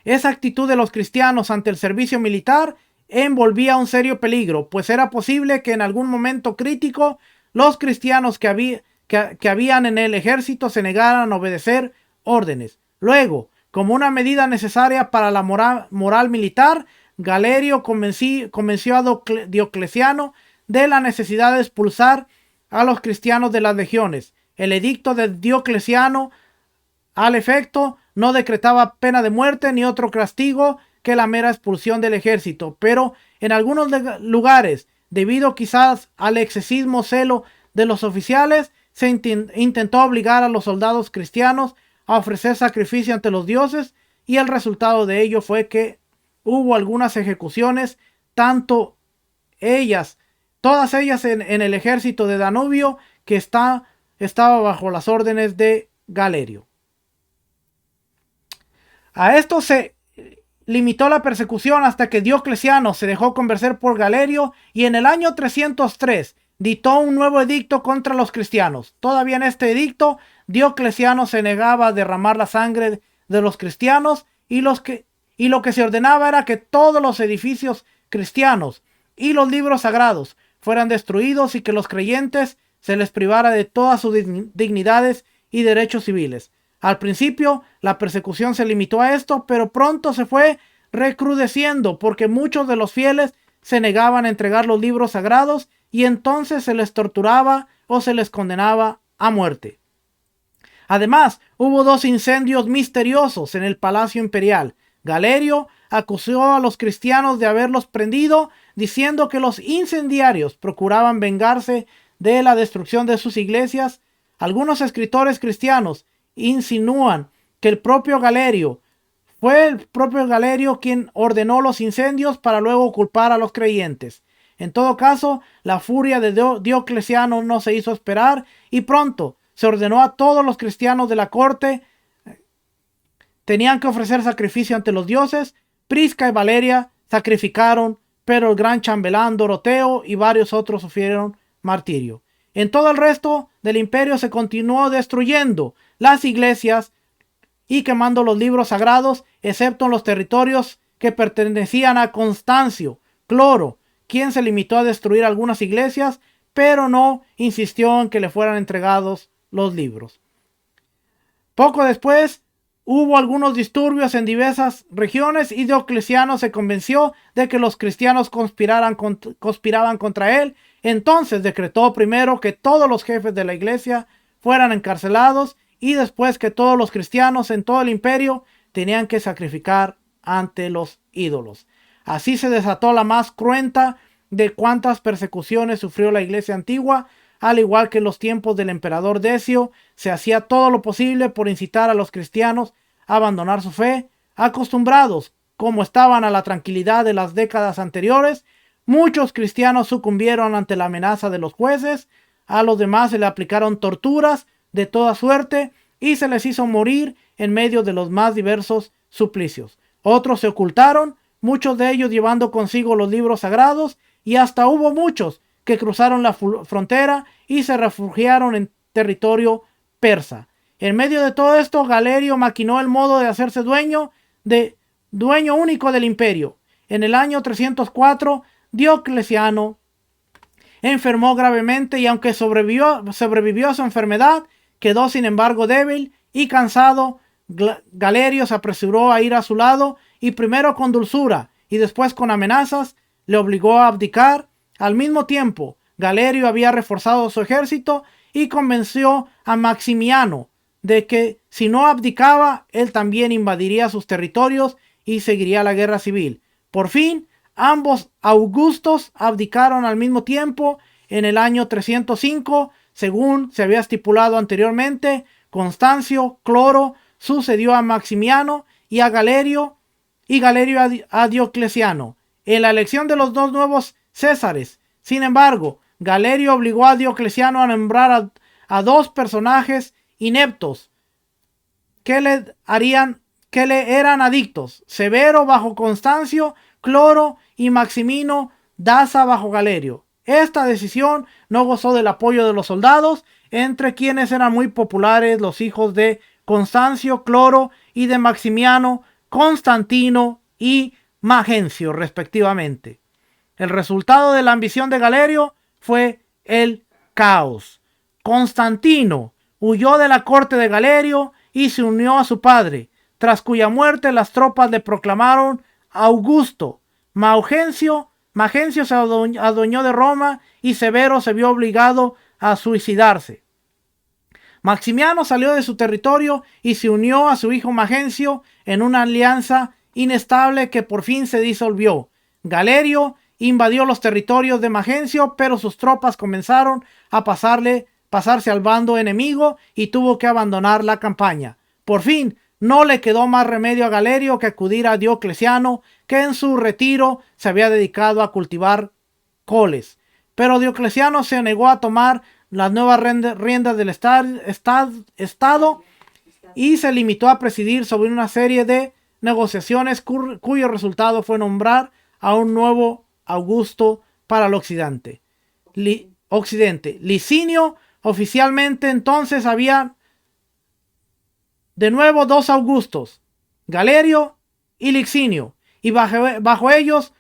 esa actitud de los cristianos ante el servicio militar envolvía un serio peligro, pues era posible que en algún momento crítico los cristianos que habían en el ejército se negaran a obedecer órdenes. Luego, como una medida necesaria para la moral militar, Galerio convenció a Diocleciano de la necesidad de expulsar a los cristianos de las legiones. El edicto de Diocleciano, al efecto, no decretaba pena de muerte ni otro castigo que la mera expulsión del ejército, pero en algunos lugares, debido quizás al excesivo celo de los oficiales, se intentó obligar a los soldados cristianos a ofrecer sacrificio ante los dioses, y el resultado de ello fue que hubo algunas ejecuciones, todas ellas en el ejército de Danubio, que estaba bajo las órdenes de Galerio. A esto se limitó la persecución hasta que Diocleciano se dejó convencer por Galerio, y en el año 303 dictó un nuevo edicto contra los cristianos. Todavía en este edicto, Diocleciano se negaba a derramar la sangre de los cristianos y lo que se ordenaba era que todos los edificios cristianos y los libros sagrados fueran destruidos y que los creyentes se les privara de todas sus dignidades y derechos civiles. Al principio, la persecución se limitó a esto, pero pronto se fue recrudeciendo porque muchos de los fieles se negaban a entregar los libros sagrados y entonces se les torturaba o se les condenaba a muerte. Además, hubo 2 incendios misteriosos en el Palacio Imperial. Galerio acusó a los cristianos de haberlos prendido, diciendo que los incendiarios procuraban vengarse de la destrucción de sus iglesias. Algunos escritores cristianos insinúan que fue el propio Galerio quien ordenó los incendios para luego culpar a los creyentes. En todo caso, la furia de Diocleciano no se hizo esperar y pronto se ordenó a todos los cristianos de la corte tenían que ofrecer sacrificio ante los dioses. Prisca y Valeria sacrificaron, pero el gran chambelán Doroteo y varios otros sufrieron martirio. En todo el resto del imperio se continuó destruyendo las iglesias y quemando los libros sagrados, excepto en los territorios que pertenecían a Constancio Cloro, quien se limitó a destruir algunas iglesias, pero no insistió en que le fueran entregados los libros. Poco después hubo algunos disturbios en diversas regiones y Diocleciano se convenció de que los cristianos conspiraban contra él. Entonces decretó primero que todos los jefes de la iglesia fueran encarcelados y después que todos los cristianos en todo el imperio tenían que sacrificar ante los ídolos. Así se desató la más cruenta de cuantas persecuciones sufrió la iglesia antigua. Al igual que en los tiempos del emperador Decio, se hacía todo lo posible por incitar a los cristianos a abandonar su fe. Acostumbrados como estaban a la tranquilidad de las décadas anteriores, muchos cristianos sucumbieron ante la amenaza de los jueces. A los demás se le aplicaron torturas de toda suerte y se les hizo morir en medio de los más diversos suplicios. Otros se ocultaron, muchos de ellos llevando consigo los libros sagrados, y hasta hubo muchos que cruzaron la frontera y se refugiaron en territorio persa. En medio de todo esto, Galerio maquinó el modo de hacerse dueño único del imperio. En el año 304, Diocleciano enfermó gravemente y aunque sobrevivió a su enfermedad, quedó sin embargo débil y cansado. Galerio se apresuró a ir a su lado y primero con dulzura y después con amenazas le obligó a abdicar. Al mismo tiempo, Galerio había reforzado su ejército y convenció a Maximiano de que si no abdicaba, él también invadiría sus territorios y seguiría la guerra civil. Por fin, ambos Augustos abdicaron al mismo tiempo. En el año 305, según se había estipulado anteriormente, Constancio Cloro sucedió a Maximiano y Galerio a Diocleciano en la elección de los 2 nuevos Césares. Sin embargo, Galerio obligó a Diocleciano a nombrar a 2 personajes ineptos que le eran adictos: Severo bajo Constancio Cloro y Maximino Daza bajo Galerio. Esta decisión no gozó del apoyo de los soldados, entre quienes eran muy populares los hijos de Constancio Cloro y de Maximiano, Constantino y Magencio, respectivamente. El resultado de la ambición de Galerio fue el caos. Constantino huyó de la corte de Galerio y se unió a su padre, tras cuya muerte las tropas le proclamaron Augusto. Magencio se adueñó de Roma y Severo se vio obligado a suicidarse. Maximiano salió de su territorio y se unió a su hijo Magencio en una alianza inestable que por fin se disolvió. Galerio invadió los territorios de Magencio, pero sus tropas comenzaron a pasarse al bando enemigo y tuvo que abandonar la campaña. Por fin, no le quedó más remedio a Galerio que acudir a Diocleciano, que en su retiro se había dedicado a cultivar coles. Pero Diocleciano se negó a tomar las nuevas riendas del Estado y se limitó a presidir sobre una serie de negociaciones cuyo resultado fue nombrar a un nuevo Augusto para el occidente. occidente. Licinio oficialmente entonces había de nuevo 2 Augustos, Galerio y Licinio, y bajo ellos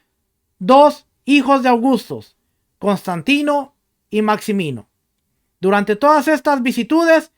2 hijos de Augustos, Constantino y Maximino. Durante todas estas vicitudes,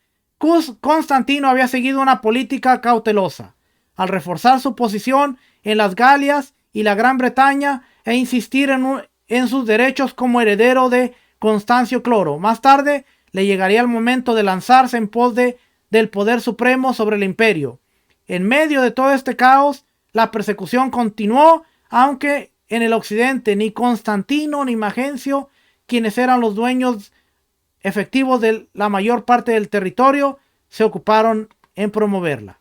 Constantino había seguido una política cautelosa, al reforzar su posición en las Galias y la Gran Bretaña e insistir en sus derechos como heredero de Constancio Cloro. Más tarde le llegaría el momento de lanzarse en pos del poder supremo sobre el imperio. En medio de todo este caos, la persecución continuó, aunque en el occidente ni Constantino ni Magencio, quienes eran los dueños efectivos de la mayor parte del territorio, se ocuparon en promoverla.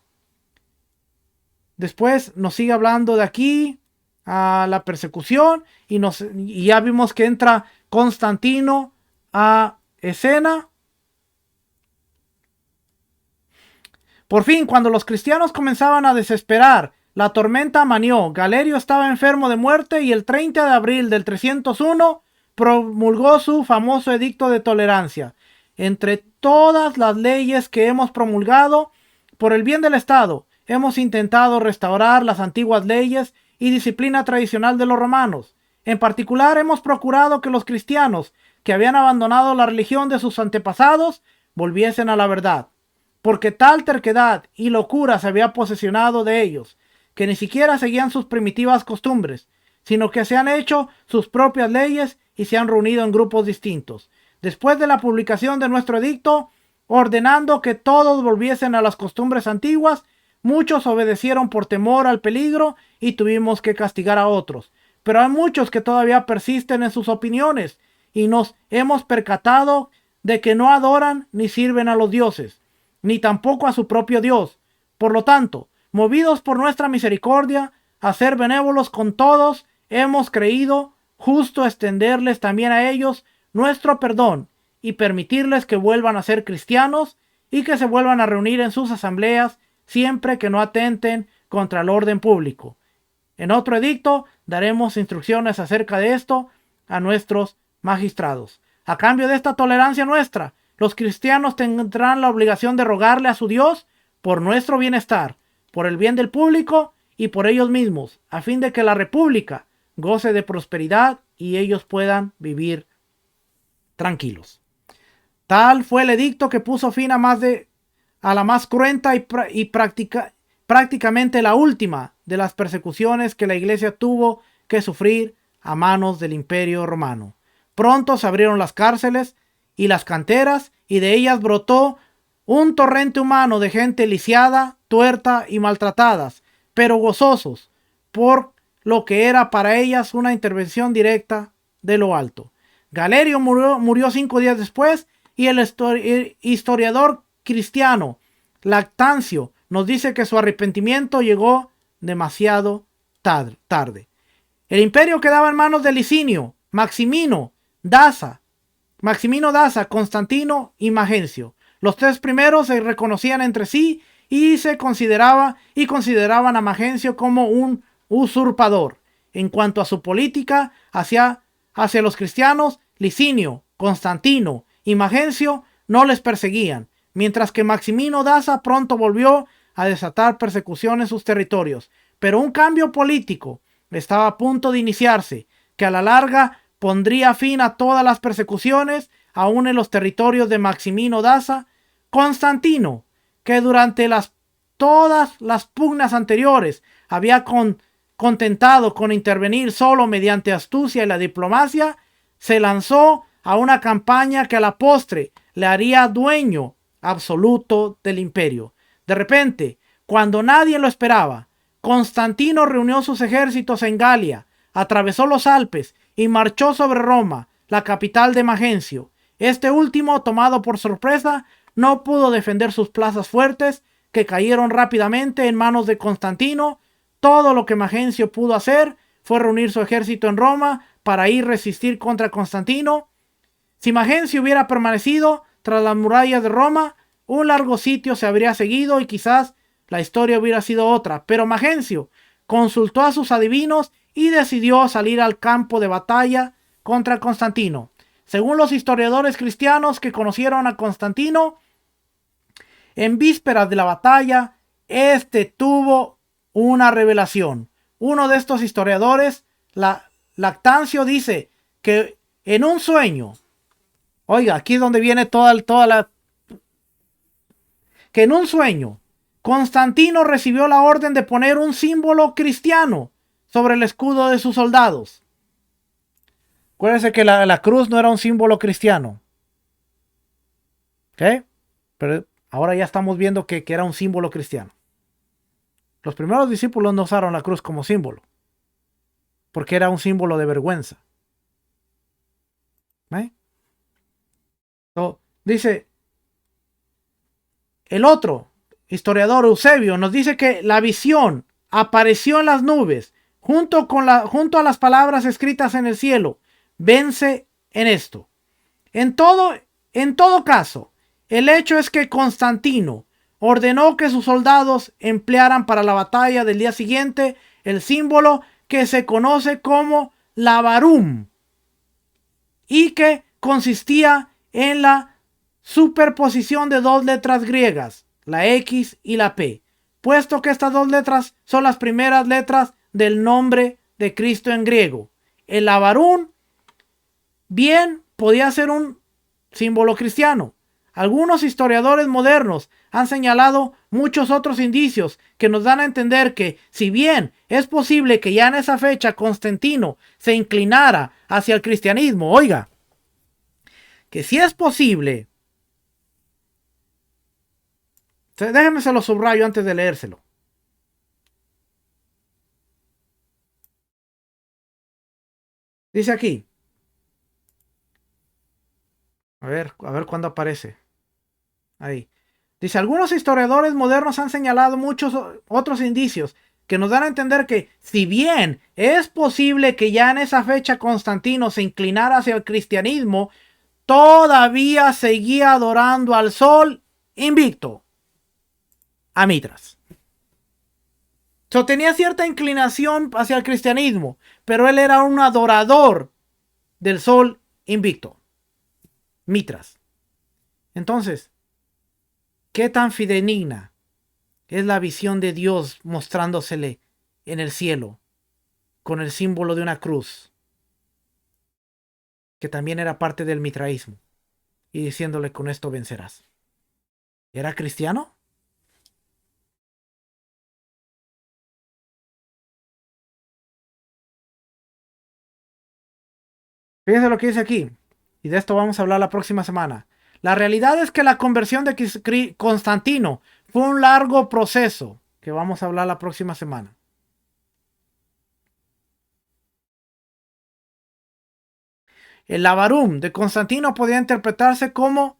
Después nos sigue hablando de aquí a la persecución y ya vimos que entra Constantino a escena. Por fin, cuando los cristianos comenzaban a desesperar, la tormenta amainó. Galerio estaba enfermo de muerte y el 30 de abril del 301 promulgó su famoso edicto de tolerancia. Entre todas las leyes que hemos promulgado por el bien del Estado, hemos intentado restaurar las antiguas leyes y disciplina tradicional de los romanos. En particular, hemos procurado que los cristianos que habían abandonado la religión de sus antepasados volviesen a la verdad, porque tal terquedad y locura se había posesionado de ellos, que ni siquiera seguían sus primitivas costumbres, sino que se han hecho sus propias leyes y se han reunido en grupos distintos. Después de la publicación de nuestro edicto, ordenando que todos volviesen a las costumbres antiguas, muchos obedecieron por temor al peligro y tuvimos que castigar a otros. Pero hay muchos que todavía persisten en sus opiniones y nos hemos percatado de que no adoran ni sirven a los dioses, ni tampoco a su propio Dios. Por lo tanto, movidos por nuestra misericordia, a ser benévolos con todos, hemos creído justo extenderles también a ellos nuestro perdón y permitirles que vuelvan a ser cristianos y que se vuelvan a reunir en sus asambleas siempre que no atenten contra el orden público. En otro edicto daremos instrucciones acerca de esto a nuestros magistrados. A cambio de esta tolerancia nuestra, los cristianos tendrán la obligación de rogarle a su Dios por nuestro bienestar, por el bien del público y por ellos mismos, a fin de que la república goce de prosperidad y ellos puedan vivir tranquilos. Tal fue el edicto que puso fin a la más cruenta y prácticamente la última de las persecuciones que la iglesia tuvo que sufrir a manos del Imperio Romano. Pronto se abrieron las cárceles y las canteras y de ellas brotó un torrente humano de gente lisiada, tuerta y maltratadas, pero gozosos por lo que era para ellas una intervención directa de lo alto. Galerio murió 5 días después y el historiador cristiano Lactancio nos dice que su arrepentimiento llegó demasiado tarde. El imperio quedaba en manos de Licinio, Maximino Daza, Constantino y Magencio. Los 3 primeros se reconocían entre sí y consideraban a Magencio como un usurpador. En cuanto a su política hacia los cristianos, Licinio, Constantino y Magencio no les perseguían, mientras que Maximino Daza pronto volvió a desatar persecución en sus territorios. Pero un cambio político estaba a punto de iniciarse, que a la larga pondría fin a todas las persecuciones, aún en los territorios de Maximino Daza. Constantino, que durante todas las pugnas anteriores había contentado con intervenir solo mediante astucia y la diplomacia, se lanzó a una campaña que a la postre le haría dueño absoluto del imperio. De repente, cuando nadie lo esperaba, Constantino reunió sus ejércitos en Galia, atravesó los Alpes y marchó sobre Roma, la capital de Magencio. Este último, tomado por sorpresa, no pudo defender sus plazas fuertes, que cayeron rápidamente en manos de Constantino. Todo lo que Magencio pudo hacer fue reunir su ejército en Roma para ir a resistir contra Constantino. Si Magencio hubiera permanecido tras las murallas de Roma, un largo sitio se habría seguido y quizás la historia hubiera sido otra. Pero Magencio consultó a sus adivinos y decidió salir al campo de batalla contra Constantino. Según los historiadores cristianos que conocieron a Constantino, en vísperas de la batalla, este tuvo una revelación. Uno de estos historiadores, Lactancio, dice que en un sueño, oiga, aquí es donde viene que en un sueño, Constantino recibió la orden de poner un símbolo cristiano sobre el escudo de sus soldados. Acuérdense que la cruz no era un símbolo cristiano. ¿Ok? Pero ahora ya estamos viendo que era un símbolo cristiano. Los primeros discípulos no usaron la cruz como símbolo, porque era un símbolo de vergüenza. ¿Eh? Dice, el otro historiador, Eusebio, nos dice que la visión apareció en las nubes junto a las palabras escritas en el cielo. Vence en esto. En todo caso, el hecho es que Constantino ordenó que sus soldados emplearan para la batalla del día siguiente el símbolo que se conoce como Lavarum y que consistía en la superposición de dos letras griegas, la X y la P, puesto que estas dos letras son las primeras letras del nombre de Cristo en griego. El Lavarum bien podía ser un símbolo cristiano. Algunos historiadores modernos han señalado muchos otros indicios que nos dan a entender que, si bien es posible que ya en esa fecha Constantino se inclinara hacia el cristianismo, oiga, que si es posible, déjenme se lo subrayo antes de leérselo. Dice aquí, a ver cuándo aparece. Ahí. Dice, algunos historiadores modernos han señalado muchos otros indicios que nos dan a entender que, si bien es posible que ya en esa fecha Constantino se inclinara hacia el cristianismo, todavía seguía adorando al sol invicto, a Mitras. Tenía cierta inclinación hacia el cristianismo, pero él era un adorador del sol invicto, Mitras. Entonces, ¿qué tan fidedigna es la visión de Dios mostrándosele en el cielo con el símbolo de una cruz, que también era parte del mitraísmo, y diciéndole, con esto vencerás? ¿Era cristiano? Fíjense lo que dice aquí, y de esto vamos a hablar la próxima semana. La realidad es que la conversión de Constantino fue un largo proceso, que vamos a hablar la próxima semana. El Lavarum de Constantino podía interpretarse como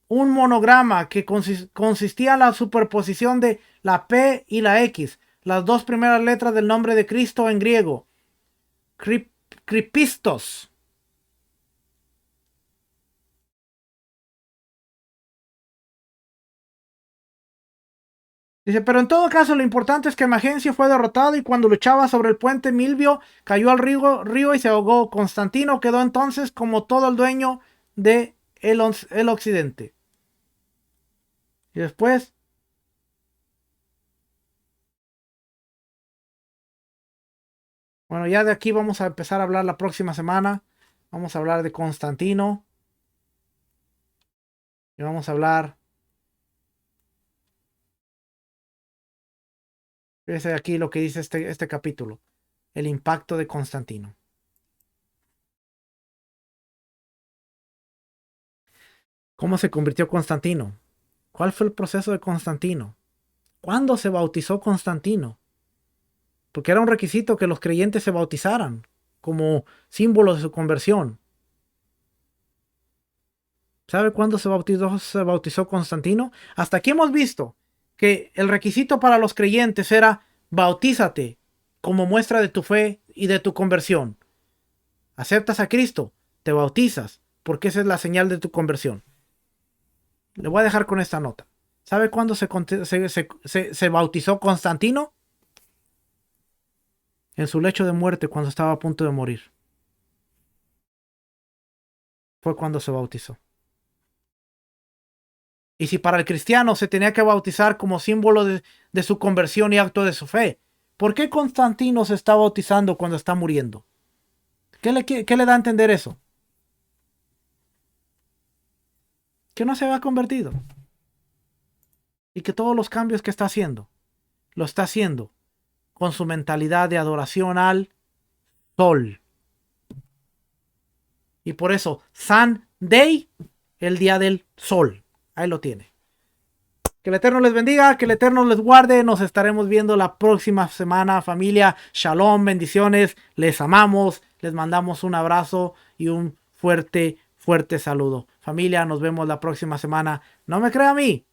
un monograma que consistía en la superposición de la P y la X, las dos primeras letras del nombre de Cristo en griego, Kripistos. Dice, pero en todo caso lo importante es que Magencio fue derrotado y cuando luchaba sobre el puente Milvio cayó al río y se ahogó. Constantino quedó entonces como todo el dueño de el occidente. Y después, bueno, ya de aquí vamos a empezar a hablar la próxima semana. Vamos a hablar de Constantino. Y vamos a hablar, fíjense aquí lo que dice este capítulo. El impacto de Constantino. ¿Cómo se convirtió Constantino? ¿Cuál fue el proceso de Constantino? ¿Cuándo se bautizó Constantino? Porque era un requisito que los creyentes se bautizaran como símbolo de su conversión. ¿Sabe cuándo se bautizó Constantino? Hasta aquí hemos visto que el requisito para los creyentes era bautízate como muestra de tu fe y de tu conversión. Aceptas a Cristo, te bautizas, porque esa es la señal de tu conversión. Le voy a dejar con esta nota. ¿Sabe cuándo se bautizó Constantino? En su lecho de muerte, cuando estaba a punto de morir. fue cuando se bautizó. Y si para el cristiano se tenía que bautizar como símbolo de su conversión y acto de su fe, ¿por qué Constantino se está bautizando cuando está muriendo? ¿Qué le da a entender eso? Que no se había convertido. Y que todos los cambios que está haciendo, lo está haciendo con su mentalidad de adoración al sol. Y por eso, Sun Day, el día del sol. Ahí lo tiene. Que el Eterno les bendiga, que el Eterno les guarde. Nos estaremos viendo la próxima semana, familia. Shalom, bendiciones. Les amamos. Les mandamos un abrazo y un fuerte, fuerte saludo. Familia, nos vemos la próxima semana. No me crea a mí.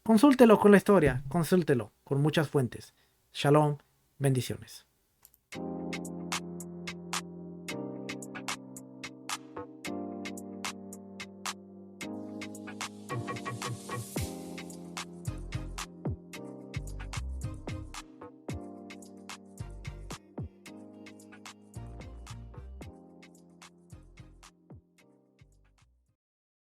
Consúltelo con la historia. Consúltelo con muchas fuentes. Shalom, bendiciones.